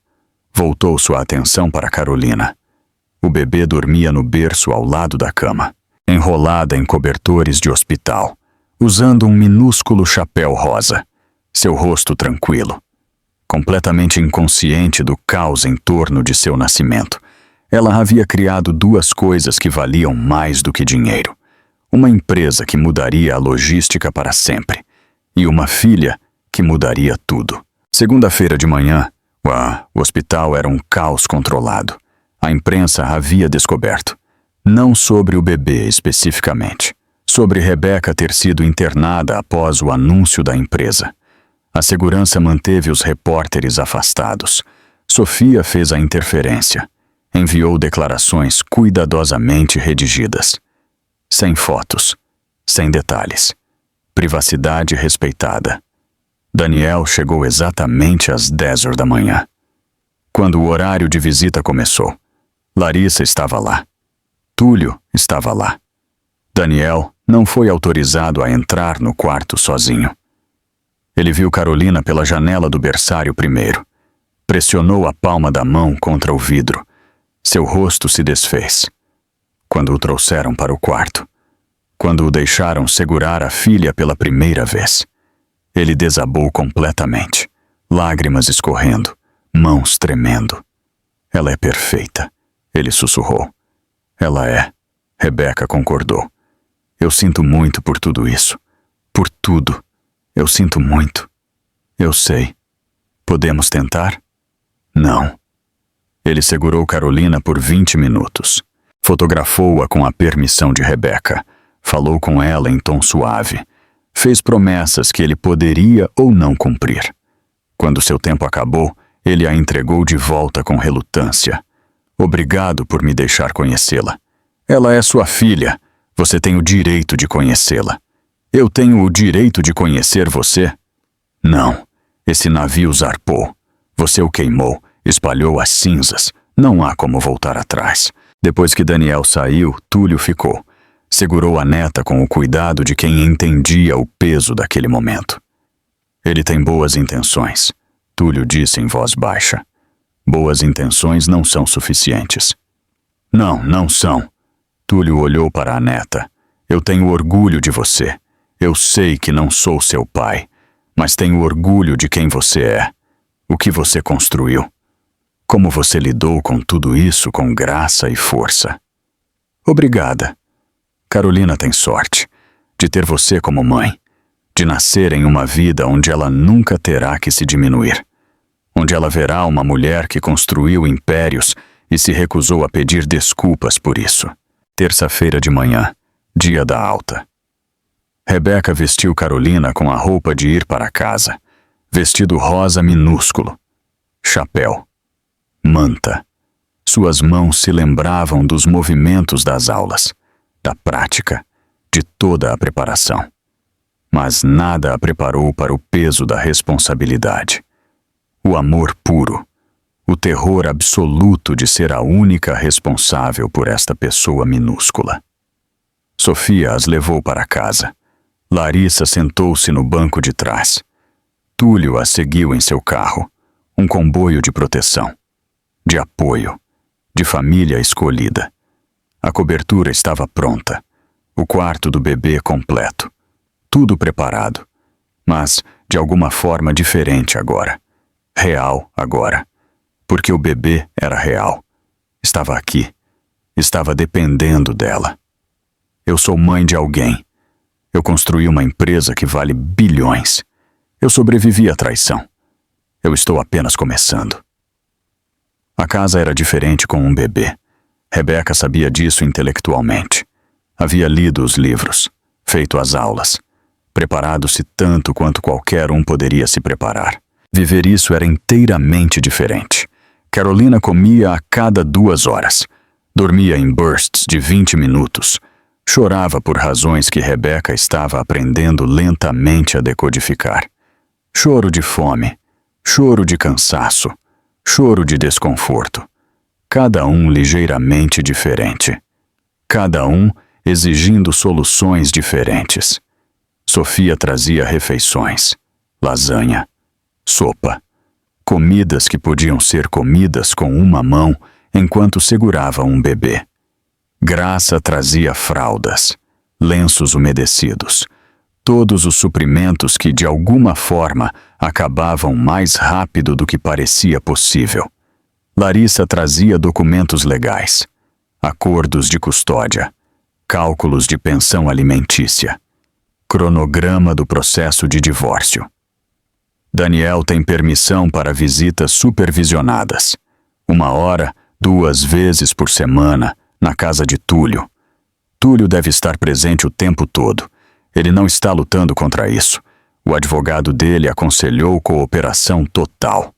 Voltou sua atenção para Carolina. O bebê dormia no berço ao lado da cama, enrolada em cobertores de hospital, usando um minúsculo chapéu rosa, seu rosto tranquilo. Completamente inconsciente do caos em torno de seu nascimento, ela havia criado 2 coisas que valiam mais do que dinheiro. Uma empresa que mudaria a logística para sempre, e uma filha que mudaria tudo. Segunda-feira de manhã, o hospital era um caos controlado. A imprensa havia descoberto. Não sobre o bebê especificamente. Sobre Rebeca ter sido internada após o anúncio da empresa. A segurança manteve os repórteres afastados. Sofia fez a interferência. Enviou declarações cuidadosamente redigidas. Sem fotos. Sem detalhes. Privacidade respeitada. Daniel chegou exatamente às 10 horas da manhã. Quando o horário de visita começou, Larissa estava lá. Túlio estava lá. Daniel não foi autorizado a entrar no quarto sozinho. Ele viu Carolina pela janela do berçário primeiro. Pressionou a palma da mão contra o vidro. Seu rosto se desfez. Quando o trouxeram para o quarto. Quando o deixaram segurar a filha pela primeira vez. Ele desabou completamente. Lágrimas escorrendo. Mãos tremendo. Ela é perfeita. Ele sussurrou. Ela é. Rebeca concordou. Eu sinto muito por tudo isso. Por tudo. Eu sinto muito. Eu sei. Podemos tentar? Não. Ele segurou Carolina por 20 minutos. Fotografou-a com a permissão de Rebeca. Falou com ela em tom suave. Fez promessas que ele poderia ou não cumprir. Quando seu tempo acabou, ele a entregou de volta com relutância. Obrigado por me deixar conhecê-la. Ela é sua filha. Você tem o direito de conhecê-la. Eu tenho o direito de conhecer você? Não. Esse navio zarpou. Você o queimou, espalhou as cinzas. Não há como voltar atrás. Depois que Daniel saiu, Túlio ficou. Segurou a neta com o cuidado de quem entendia o peso daquele momento. Ele tem boas intenções, Túlio disse em voz baixa. Boas intenções não são suficientes. Não, não são. Túlio olhou para a neta. Eu tenho orgulho de você. Eu sei que não sou seu pai, mas tenho orgulho de quem você é. O que você construiu? Como você lidou com tudo isso com graça e força? Obrigada. Carolina tem sorte de ter você como mãe, de nascer em uma vida onde ela nunca terá que se diminuir, onde ela verá uma mulher que construiu impérios e se recusou a pedir desculpas por isso. Terça-feira de manhã, dia da alta. Rebeca vestiu Carolina com a roupa de ir para casa, vestido rosa minúsculo, chapéu, manta. Suas mãos se lembravam dos movimentos das aulas, da prática, de toda a preparação. Mas nada a preparou para o peso da responsabilidade. O amor puro, o terror absoluto de ser a única responsável por esta pessoa minúscula. Sofia as levou para casa. Larissa sentou-se no banco de trás. Túlio a seguiu em seu carro, um comboio de proteção, de apoio, de família escolhida. A cobertura estava pronta, o quarto do bebê completo, tudo preparado, mas de alguma forma diferente agora, real agora, porque o bebê era real, estava aqui, estava dependendo dela. Eu sou mãe de alguém. Eu construí uma empresa que vale bilhões. Eu sobrevivi à traição. Eu estou apenas começando. A casa era diferente com um bebê. Rebeca sabia disso intelectualmente. Havia lido os livros, feito as aulas, preparado-se tanto quanto qualquer um poderia se preparar. Viver isso era inteiramente diferente. Carolina comia a cada 2 horas, dormia em bursts de 20 minutos, chorava por razões que Rebeca estava aprendendo lentamente a decodificar. Choro de fome, choro de cansaço, choro de desconforto. Cada um ligeiramente diferente. Cada um exigindo soluções diferentes. Sofia trazia refeições, lasanha, sopa, comidas que podiam ser comidas com uma mão enquanto segurava um bebê. Graça trazia fraldas, lenços umedecidos, todos os suprimentos que de alguma forma acabavam mais rápido do que parecia possível. Larissa trazia documentos legais, acordos de custódia, cálculos de pensão alimentícia, cronograma do processo de divórcio. Daniel tem permissão para visitas supervisionadas, 1 hora, 2 vezes por semana, na casa de Túlio. Túlio deve estar presente o tempo todo. Ele não está lutando contra isso. O advogado dele aconselhou cooperação total.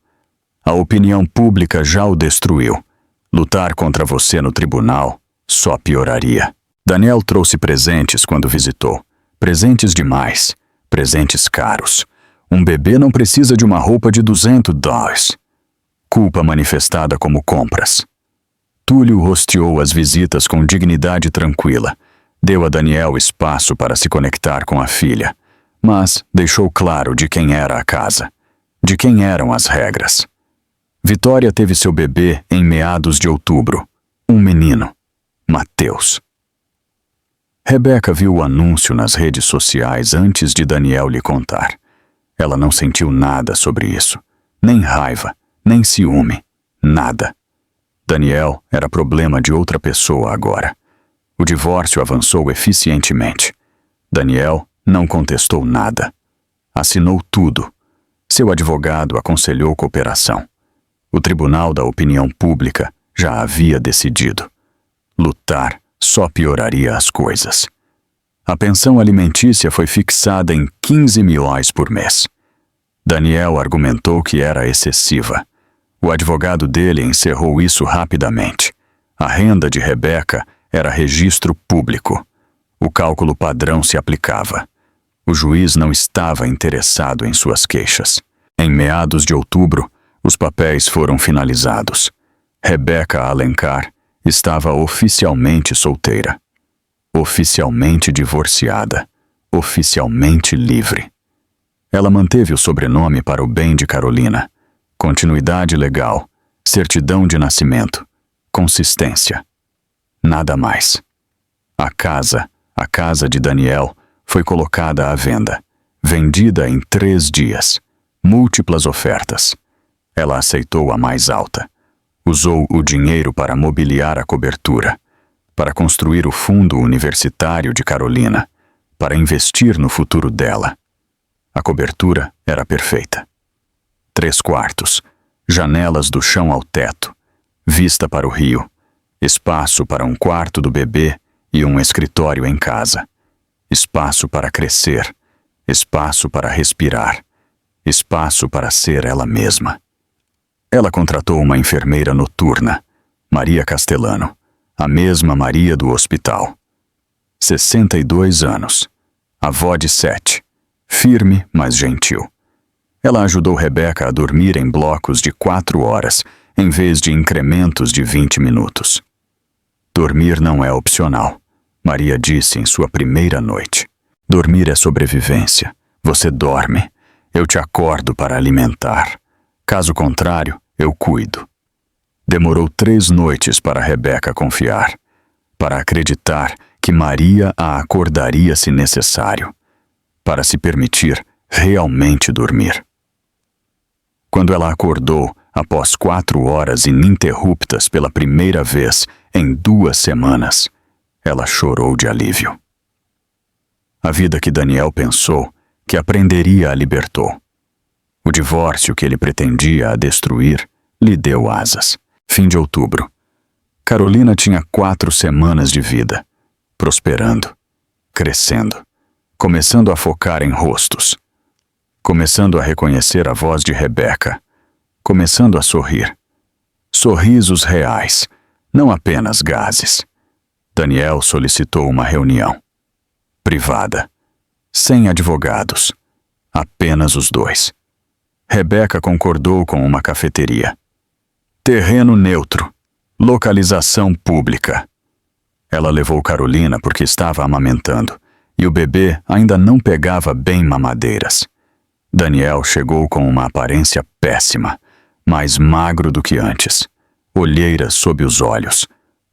A opinião pública já o destruiu. Lutar contra você no tribunal só pioraria. Daniel trouxe presentes quando visitou. Presentes demais. Presentes caros. Um bebê não precisa de uma roupa de $200. Culpa manifestada como compras. Túlio rosteou as visitas com dignidade tranquila. Deu a Daniel espaço para se conectar com a filha, mas deixou claro de quem era a casa, de quem eram as regras. Vitória teve seu bebê em meados de outubro. Um menino, Mateus. Rebeca viu o anúncio nas redes sociais antes de Daniel lhe contar. Ela não sentiu nada sobre isso. Nem raiva, nem ciúme, nada. Daniel era problema de outra pessoa agora. O divórcio avançou eficientemente. Daniel não contestou nada. Assinou tudo. Seu advogado aconselhou cooperação. O Tribunal da Opinião Pública já havia decidido. Lutar só pioraria as coisas. A pensão alimentícia foi fixada em R$15.000 por mês. Daniel argumentou que era excessiva. O advogado dele encerrou isso rapidamente. A renda de Rebeca era registro público. O cálculo padrão se aplicava. O juiz não estava interessado em suas queixas. Em meados de outubro, os papéis foram finalizados. Rebeca Alencar estava oficialmente solteira. Oficialmente divorciada. Oficialmente livre. Ela manteve o sobrenome para o bem de Carolina. Continuidade legal, certidão de nascimento, consistência. Nada mais. A casa de Daniel, foi colocada à venda, vendida em 3 dias, múltiplas ofertas. Ela aceitou a mais alta. Usou o dinheiro para mobiliar a cobertura, para construir o fundo universitário de Carolina, para investir no futuro dela. A cobertura era perfeita. 3 quartos, janelas do chão ao teto, vista para o rio, espaço para um quarto do bebê e um escritório em casa, espaço para crescer, espaço para respirar, espaço para ser ela mesma. Ela contratou uma enfermeira noturna, Maria Castellano, a mesma Maria do hospital. 62 anos, avó de 7, firme, mas gentil. Ela ajudou Rebeca a dormir em blocos de 4 horas, em vez de incrementos de 20 minutos. Dormir não é opcional, Maria disse em sua primeira noite. Dormir é sobrevivência. Você dorme. Eu te acordo para alimentar. Caso contrário, eu cuido. Demorou 3 noites para Rebeca confiar, para acreditar que Maria a acordaria se necessário, para se permitir realmente dormir. Quando ela acordou, após 4 horas ininterruptas pela primeira vez em 2 semanas, ela chorou de alívio. A vida que Daniel pensou que aprenderia a libertou. O divórcio que ele pretendia a destruir lhe deu asas. Fim de outubro. Carolina tinha 4 semanas de vida, prosperando, crescendo, começando a focar em rostos, começando a reconhecer a voz de Rebeca, começando a sorrir. Sorrisos reais, não apenas gases. Daniel solicitou uma reunião. Privada, sem advogados, apenas os 2. Rebeca concordou com uma cafeteria. Terreno neutro, localização pública. Ela levou Carolina porque estava amamentando, e o bebê ainda não pegava bem mamadeiras. Daniel chegou com uma aparência péssima, mais magro do que antes, olheiras sob os olhos,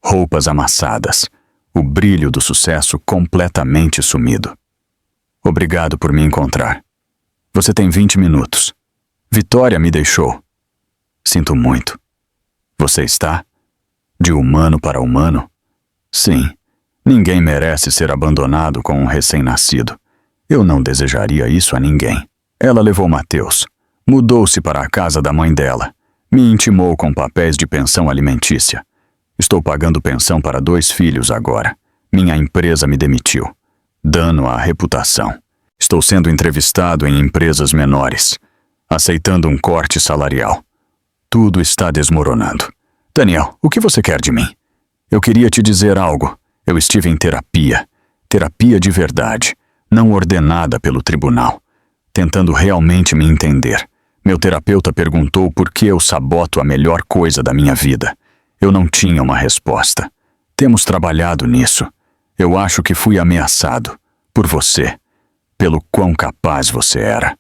roupas amassadas, o brilho do sucesso completamente sumido. Obrigado por me encontrar. Você tem 20 minutos. Vitória me deixou. Sinto muito. Você está? De humano para humano? Sim. Ninguém merece ser abandonado com um recém-nascido. Eu não desejaria isso a ninguém. Ela levou Mateus. Mudou-se para a casa da mãe dela. Me intimou com papéis de pensão alimentícia. Estou pagando pensão para 2 filhos agora. Minha empresa me demitiu. Dano à reputação. Estou sendo entrevistado em empresas menores, aceitando um corte salarial. Tudo está desmoronando. Daniel, o que você quer de mim? Eu queria te dizer algo. Eu estive em terapia. Terapia de verdade, não ordenada pelo tribunal. Tentando realmente me entender. Meu terapeuta perguntou por que eu saboto a melhor coisa da minha vida. Eu não tinha uma resposta. Temos trabalhado nisso. Eu acho que fui ameaçado. Por você. Pelo quão capaz você era.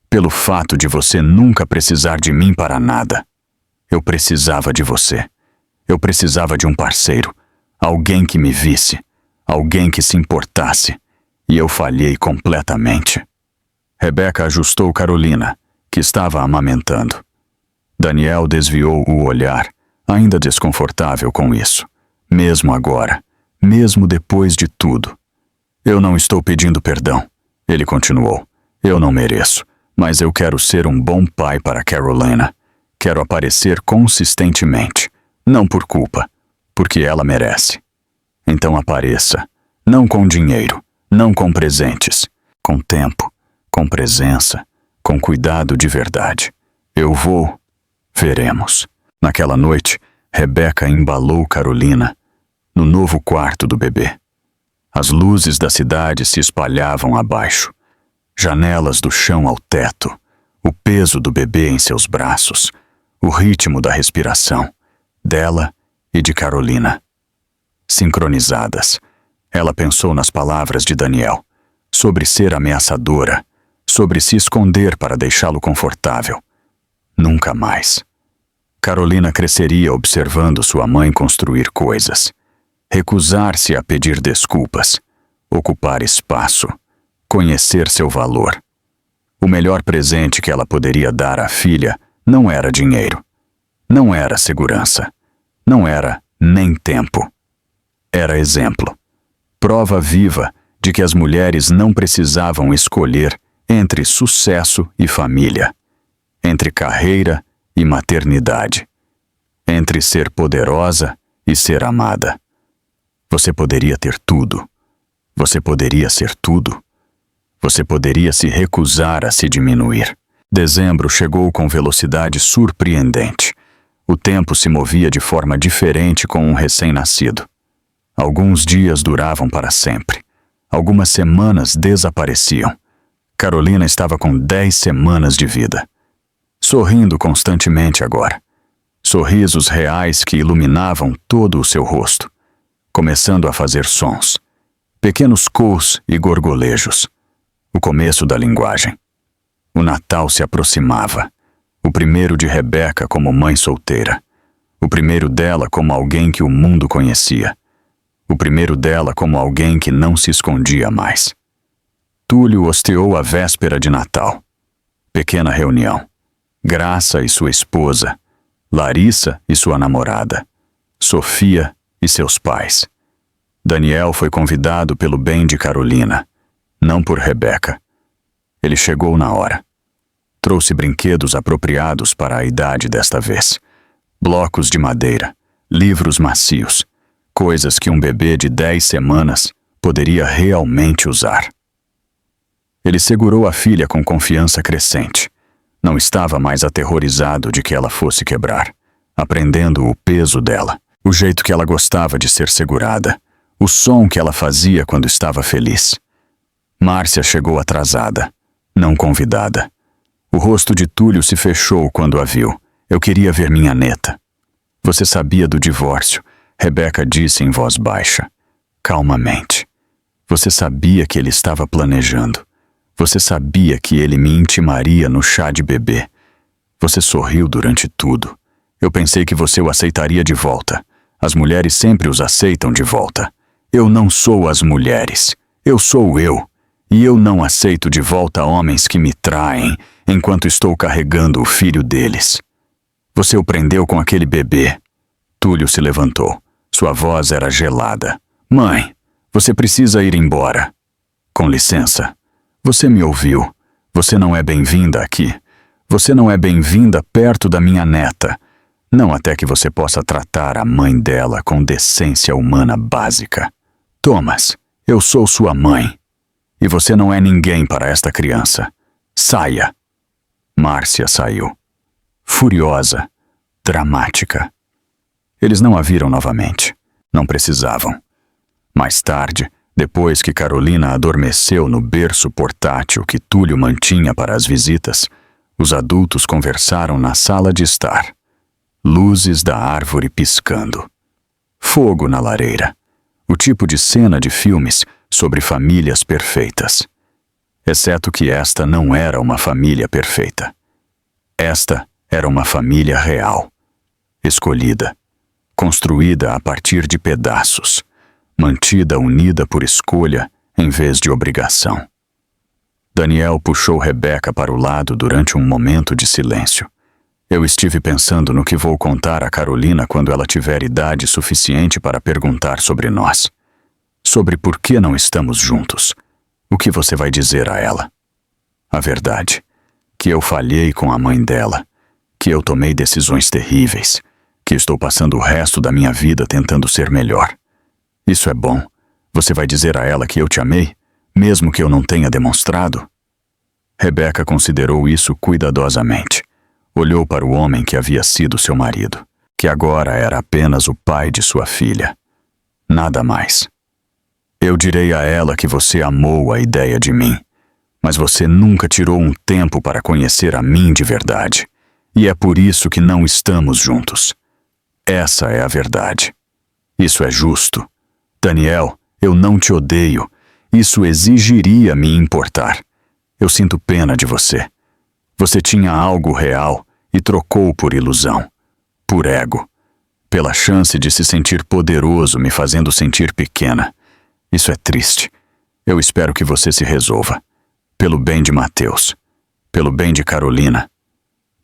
Pelo fato de você nunca precisar de mim para nada. Eu precisava de você. Eu precisava de um parceiro. Alguém que me visse. Alguém que se importasse. E eu falhei completamente. Rebeca ajustou Carolina, que estava amamentando. Daniel desviou o olhar, ainda desconfortável com isso. Mesmo agora. Mesmo depois de tudo. Eu não estou pedindo perdão. Ele continuou. Eu não mereço. Mas eu quero ser um bom pai para Carolina. Quero aparecer consistentemente. Não por culpa. Porque ela merece. Então apareça. Não com dinheiro. Não com presentes. Com tempo. Com presença. Com cuidado de verdade. Eu vou. Veremos. Naquela noite, Rebeca embalou Carolina no novo quarto do bebê. As luzes da cidade se espalhavam abaixo. Janelas do chão ao teto. O peso do bebê em seus braços. O ritmo da respiração. Dela e de Carolina. Sincronizadas. Ela pensou nas palavras de Daniel. Sobre ser ameaçadora. Sobre se esconder para deixá-lo confortável. Nunca mais. Carolina cresceria observando sua mãe construir coisas. Recusar-se a pedir desculpas. Ocupar espaço. Conhecer seu valor. O melhor presente que ela poderia dar à filha Não era dinheiro. Não era segurança. Não era nem tempo. Era exemplo. Prova viva de que as mulheres não precisavam escolher entre sucesso e família, entre carreira e maternidade, entre ser poderosa e ser amada. Você poderia ter tudo. Você poderia ser tudo. Você poderia se recusar a se diminuir. Dezembro chegou com velocidade surpreendente. O tempo se movia de forma diferente com um recém-nascido. Alguns dias duravam para sempre. Algumas semanas desapareciam. Carolina estava com 10 semanas de vida. Sorrindo constantemente agora. Sorrisos reais que iluminavam todo o seu rosto. Começando a fazer sons. Pequenos coos e gorgolejos. O começo da linguagem. O Natal se aproximava. O primeiro de Rebeca como mãe solteira. O primeiro dela como alguém que o mundo conhecia. O primeiro dela como alguém que não se escondia mais. Túlio hosteou a véspera de Natal. Pequena reunião. Graça e sua esposa. Larissa e sua namorada. Sofia e seus pais. Daniel foi convidado pelo bem de Carolina, não por Rebeca. Ele chegou na hora. Trouxe brinquedos apropriados para a idade desta vez. Blocos de madeira, livros macios, coisas que um bebê de 10 semanas poderia realmente usar. Ele segurou a filha com confiança crescente. Não estava mais aterrorizado de que ela fosse quebrar, aprendendo o peso dela, o jeito que ela gostava de ser segurada, o som que ela fazia quando estava feliz. Márcia chegou atrasada, não convidada. O rosto de Túlio se fechou quando a viu. Eu queria ver minha neta. Você sabia do divórcio, Rebeca disse em voz baixa, calmamente. Você sabia que ele estava planejando. Você sabia que ele me intimaria no chá de bebê. Você sorriu durante tudo. Eu pensei que você o aceitaria de volta. As mulheres sempre os aceitam de volta. Eu não sou as mulheres. Eu sou eu. E eu não aceito de volta homens que me traem enquanto estou carregando o filho deles. Você o prendeu com aquele bebê. Túlio se levantou. Sua voz era gelada. Mãe, você precisa ir embora. Com licença. Você me ouviu. Você não é bem-vinda aqui. Você não é bem-vinda perto da minha neta. Não até que você possa tratar a mãe dela com decência humana básica. Thomas, eu sou sua mãe. E você não é ninguém para esta criança. Saia. Márcia saiu. Furiosa. Dramática. Eles não a viram novamente. Não precisavam. Mais tarde, depois que Carolina adormeceu no berço portátil que Túlio mantinha para as visitas, os adultos conversaram na sala de estar. Luzes da árvore piscando. Fogo na lareira. O tipo de cena de filmes sobre famílias perfeitas. Exceto que esta não era uma família perfeita. Esta era uma família real. Escolhida. Construída a partir de pedaços. Mantida unida por escolha em vez de obrigação. Daniel puxou Rebeca para o lado durante um momento de silêncio. Eu estive pensando no que vou contar a Carolina quando ela tiver idade suficiente para perguntar sobre nós. Sobre por que não estamos juntos. O que você vai dizer a ela? A verdade. Que eu falhei com a mãe dela. Que eu tomei decisões terríveis. Que estou passando o resto da minha vida tentando ser melhor. Isso é bom. Você vai dizer a ela que eu te amei, mesmo que eu não tenha demonstrado? Rebeca considerou isso cuidadosamente. Olhou para o homem que havia sido seu marido, que agora era apenas o pai de sua filha. Nada mais. Eu direi a ela que você amou a ideia de mim, mas você nunca tirou um tempo para conhecer a mim de verdade, e é por isso que não estamos juntos. Essa é a verdade. Isso é justo. Daniel, eu não te odeio. Isso exigiria me importar. Eu sinto pena de você. Você tinha algo real e trocou por ilusão, por ego, pela chance de se sentir poderoso me fazendo sentir pequena. Isso é triste. Eu espero que você se resolva. Pelo bem de Mateus, pelo bem de Carolina.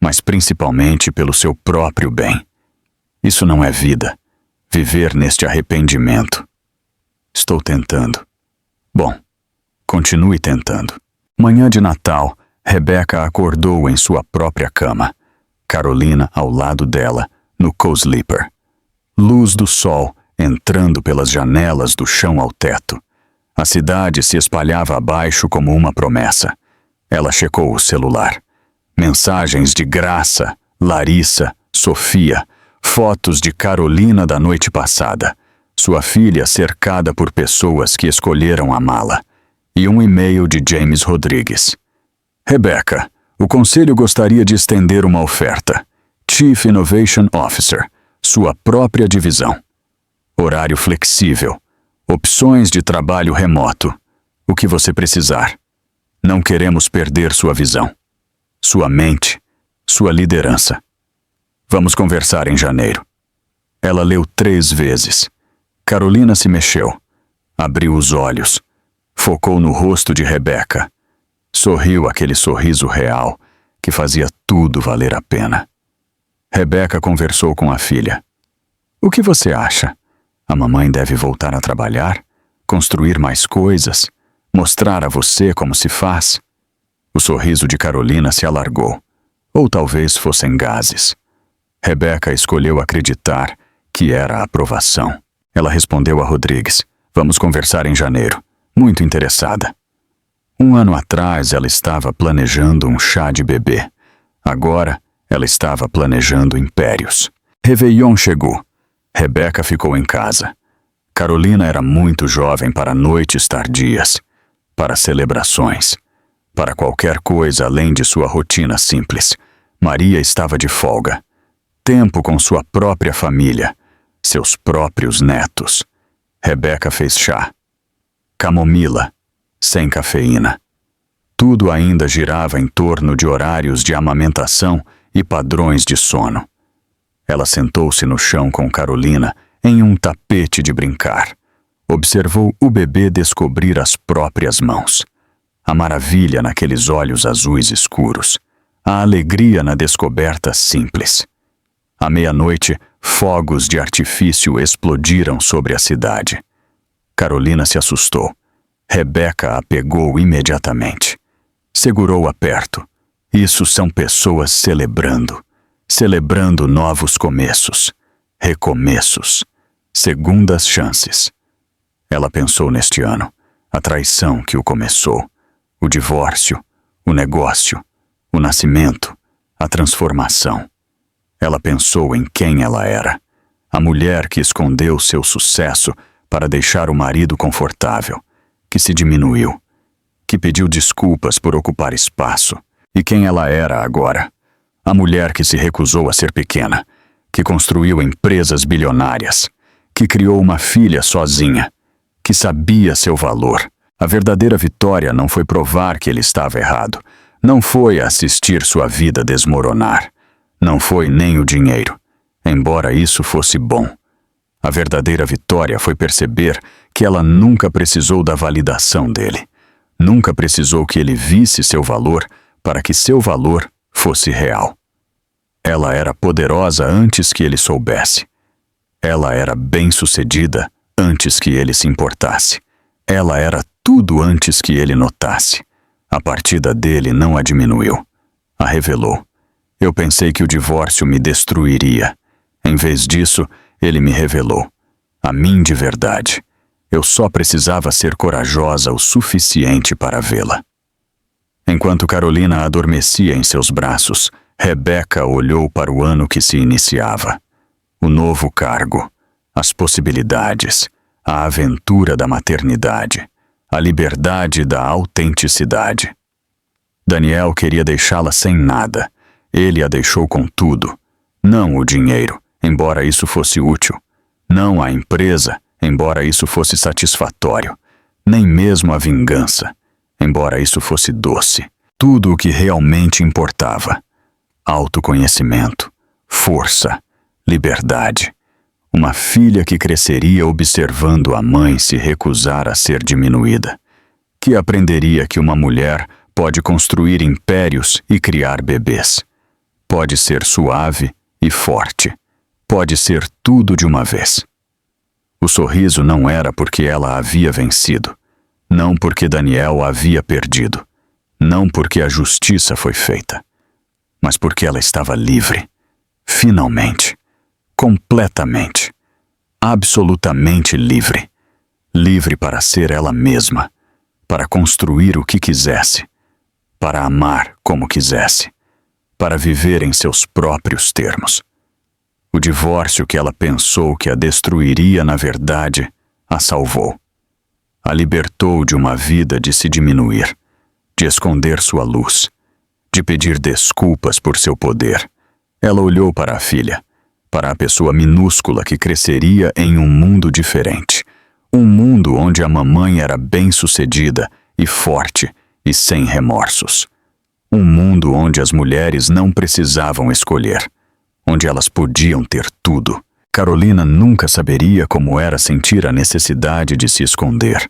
mas principalmente pelo seu próprio bem. Isso não é vida, viver neste arrependimento. Estou tentando. Bom, continue tentando. Manhã de Natal, Rebecca acordou em sua própria cama, Carolina ao lado dela, no co-sleeper. Luz do sol entrando pelas janelas do chão ao teto. A cidade se espalhava abaixo como uma promessa. Ela checou o celular. Mensagens de Graça, Larissa, Sofia, fotos de Carolina da noite passada, sua filha cercada por pessoas que escolheram amá-la, e um e-mail de James Rodrigues. Rebecca, o conselho gostaria de estender uma oferta. Chief Innovation Officer, sua própria divisão. Horário flexível. Opções de trabalho remoto. O que você precisar. Não queremos perder sua visão, sua mente, sua liderança. Vamos conversar em janeiro. Ela leu 3 vezes. Carolina se mexeu. Abriu os olhos. Focou no rosto de Rebecca. Sorriu aquele sorriso real que fazia tudo valer a pena. Rebecca conversou com a filha. O que você acha? A mamãe deve voltar a trabalhar? Construir mais coisas? Mostrar a você como se faz? O sorriso de Carolina se alargou. Ou talvez fossem gases. Rebecca escolheu acreditar que era a aprovação. Ela respondeu a Rodrigues. Vamos conversar em janeiro. Muito interessada. 1 ano atrás ela estava planejando um chá de bebê. Agora ela estava planejando impérios. Réveillon chegou. Rebecca ficou em casa. Carolina era muito jovem para noites tardias, para celebrações, para qualquer coisa além de sua rotina simples. Maria estava de folga. Tempo com sua própria família, seus próprios netos. Rebecca fez chá. Camomila, sem cafeína. Tudo ainda girava em torno de horários de amamentação e padrões de sono. Ela sentou-se no chão com Carolina em um tapete de brincar. Observou o bebê descobrir as próprias mãos. A maravilha naqueles olhos azuis escuros. A alegria na descoberta simples. À meia-noite, fogos de artifício explodiram sobre a cidade. Carolina se assustou. Rebecca a pegou imediatamente. Segurou-a perto. Isso são pessoas celebrando. Celebrando novos começos, recomeços, segundas chances. Ela pensou neste ano, a traição que o começou, o divórcio, o negócio, o nascimento, a transformação. Ela pensou em quem ela era, a mulher que escondeu seu sucesso para deixar o marido confortável, que se diminuiu, que pediu desculpas por ocupar espaço, e quem ela era agora. A mulher que se recusou a ser pequena, que construiu empresas bilionárias, que criou uma filha sozinha, que sabia seu valor. A verdadeira vitória não foi provar que ele estava errado, não foi assistir sua vida desmoronar, não foi nem o dinheiro, embora isso fosse bom. A verdadeira vitória foi perceber que ela nunca precisou da validação dele, nunca precisou que ele visse seu valor para que seu valor fosse real. Ela era poderosa antes que ele soubesse. Ela era bem-sucedida antes que ele se importasse. Ela era tudo antes que ele notasse. A partida dele não a diminuiu. A revelou. Eu pensei que o divórcio me destruiria. Em vez disso, ele me revelou. A mim de verdade. Eu só precisava ser corajosa o suficiente para vê-la. Enquanto Carolina adormecia em seus braços, Rebecca olhou para o ano que se iniciava. O novo cargo, as possibilidades, a aventura da maternidade, a liberdade da autenticidade. Daniel queria deixá-la sem nada. Ele a deixou com tudo. Não o dinheiro, embora isso fosse útil. Não a empresa, embora isso fosse satisfatório. Nem mesmo a vingança, embora isso fosse doce. Tudo o que realmente importava. Autoconhecimento, força, liberdade. Uma filha que cresceria observando a mãe se recusar a ser diminuída. Que aprenderia que uma mulher pode construir impérios e criar bebês. pode ser suave e forte, pode ser tudo de uma vez. O sorriso não era porque ela havia vencido, não porque Daniel havia perdido, não porque a justiça foi feita, mas porque ela estava livre, finalmente, completamente, absolutamente livre, livre para ser ela mesma, para construir o que quisesse, para amar como quisesse, para viver em seus próprios termos. O divórcio que ela pensou que a destruiria, na verdade, a salvou. A libertou de uma vida de se diminuir, de esconder sua luz, de pedir desculpas por seu poder. Ela olhou para a filha, para a pessoa minúscula que cresceria em um mundo diferente. Um mundo onde a mamãe era bem-sucedida e forte e sem remorsos. Um mundo onde as mulheres não precisavam escolher, onde elas podiam ter tudo. Carolina nunca saberia como era sentir a necessidade de se esconder,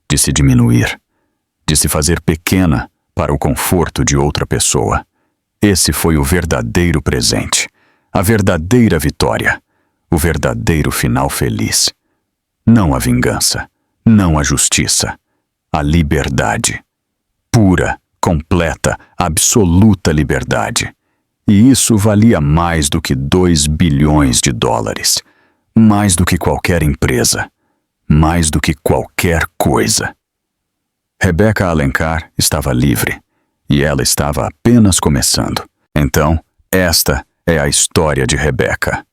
de se diminuir, de se fazer pequena para o conforto de outra pessoa. Esse foi o verdadeiro presente, a verdadeira vitória, o verdadeiro final feliz. Não a vingança, não a justiça, a liberdade. Pura, completa, absoluta liberdade. E isso valia mais do que 2 bilhões de dólares, mais do que qualquer empresa, mais do que qualquer coisa. Rebeca Alencar estava livre, e ela estava apenas começando. Então, esta é a história de Rebeca.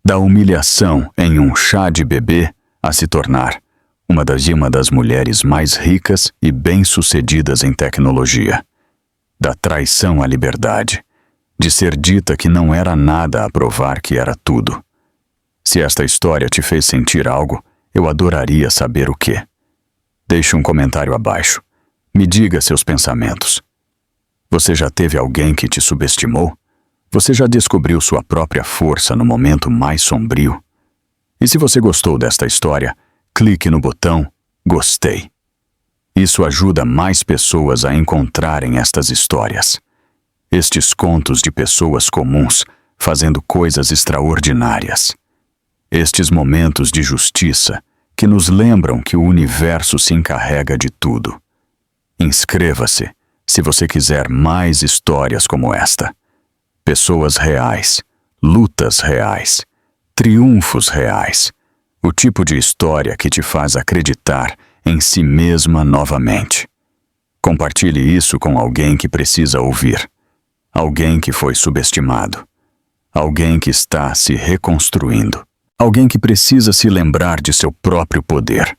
Da humilhação em um chá de bebê a se tornar uma das mulheres mais ricas e bem-sucedidas em tecnologia. Da traição à liberdade, de ser dita que não era nada a provar que era tudo. Se esta história te fez sentir algo, eu adoraria saber o quê. Deixe um comentário abaixo. Me diga seus pensamentos. Você já teve alguém que te subestimou? Você já descobriu sua própria força no momento mais sombrio? E se você gostou desta história, clique no botão Gostei. Isso ajuda mais pessoas a encontrarem estas histórias. Estes contos de pessoas comuns fazendo coisas extraordinárias. Estes momentos de justiça que nos lembram que o universo se encarrega de tudo. Inscreva-se se você quiser mais histórias como esta. Pessoas reais, lutas reais, triunfos reais. O tipo de história que te faz acreditar em si mesma novamente. Compartilhe isso com alguém que precisa ouvir. Alguém que foi subestimado. Alguém que está se reconstruindo. Alguém que precisa se lembrar de seu próprio poder.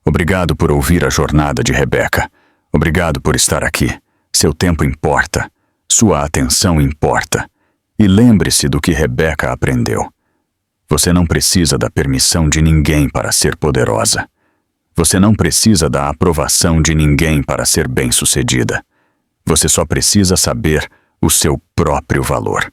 Obrigado por ouvir a jornada de Rebeca. Obrigado por estar aqui. Seu tempo importa. Sua atenção importa. E lembre-se do que Rebeca aprendeu. Você não precisa da permissão de ninguém para ser poderosa. Você não precisa da aprovação de ninguém para ser bem-sucedida. Você só precisa saber o seu próprio valor.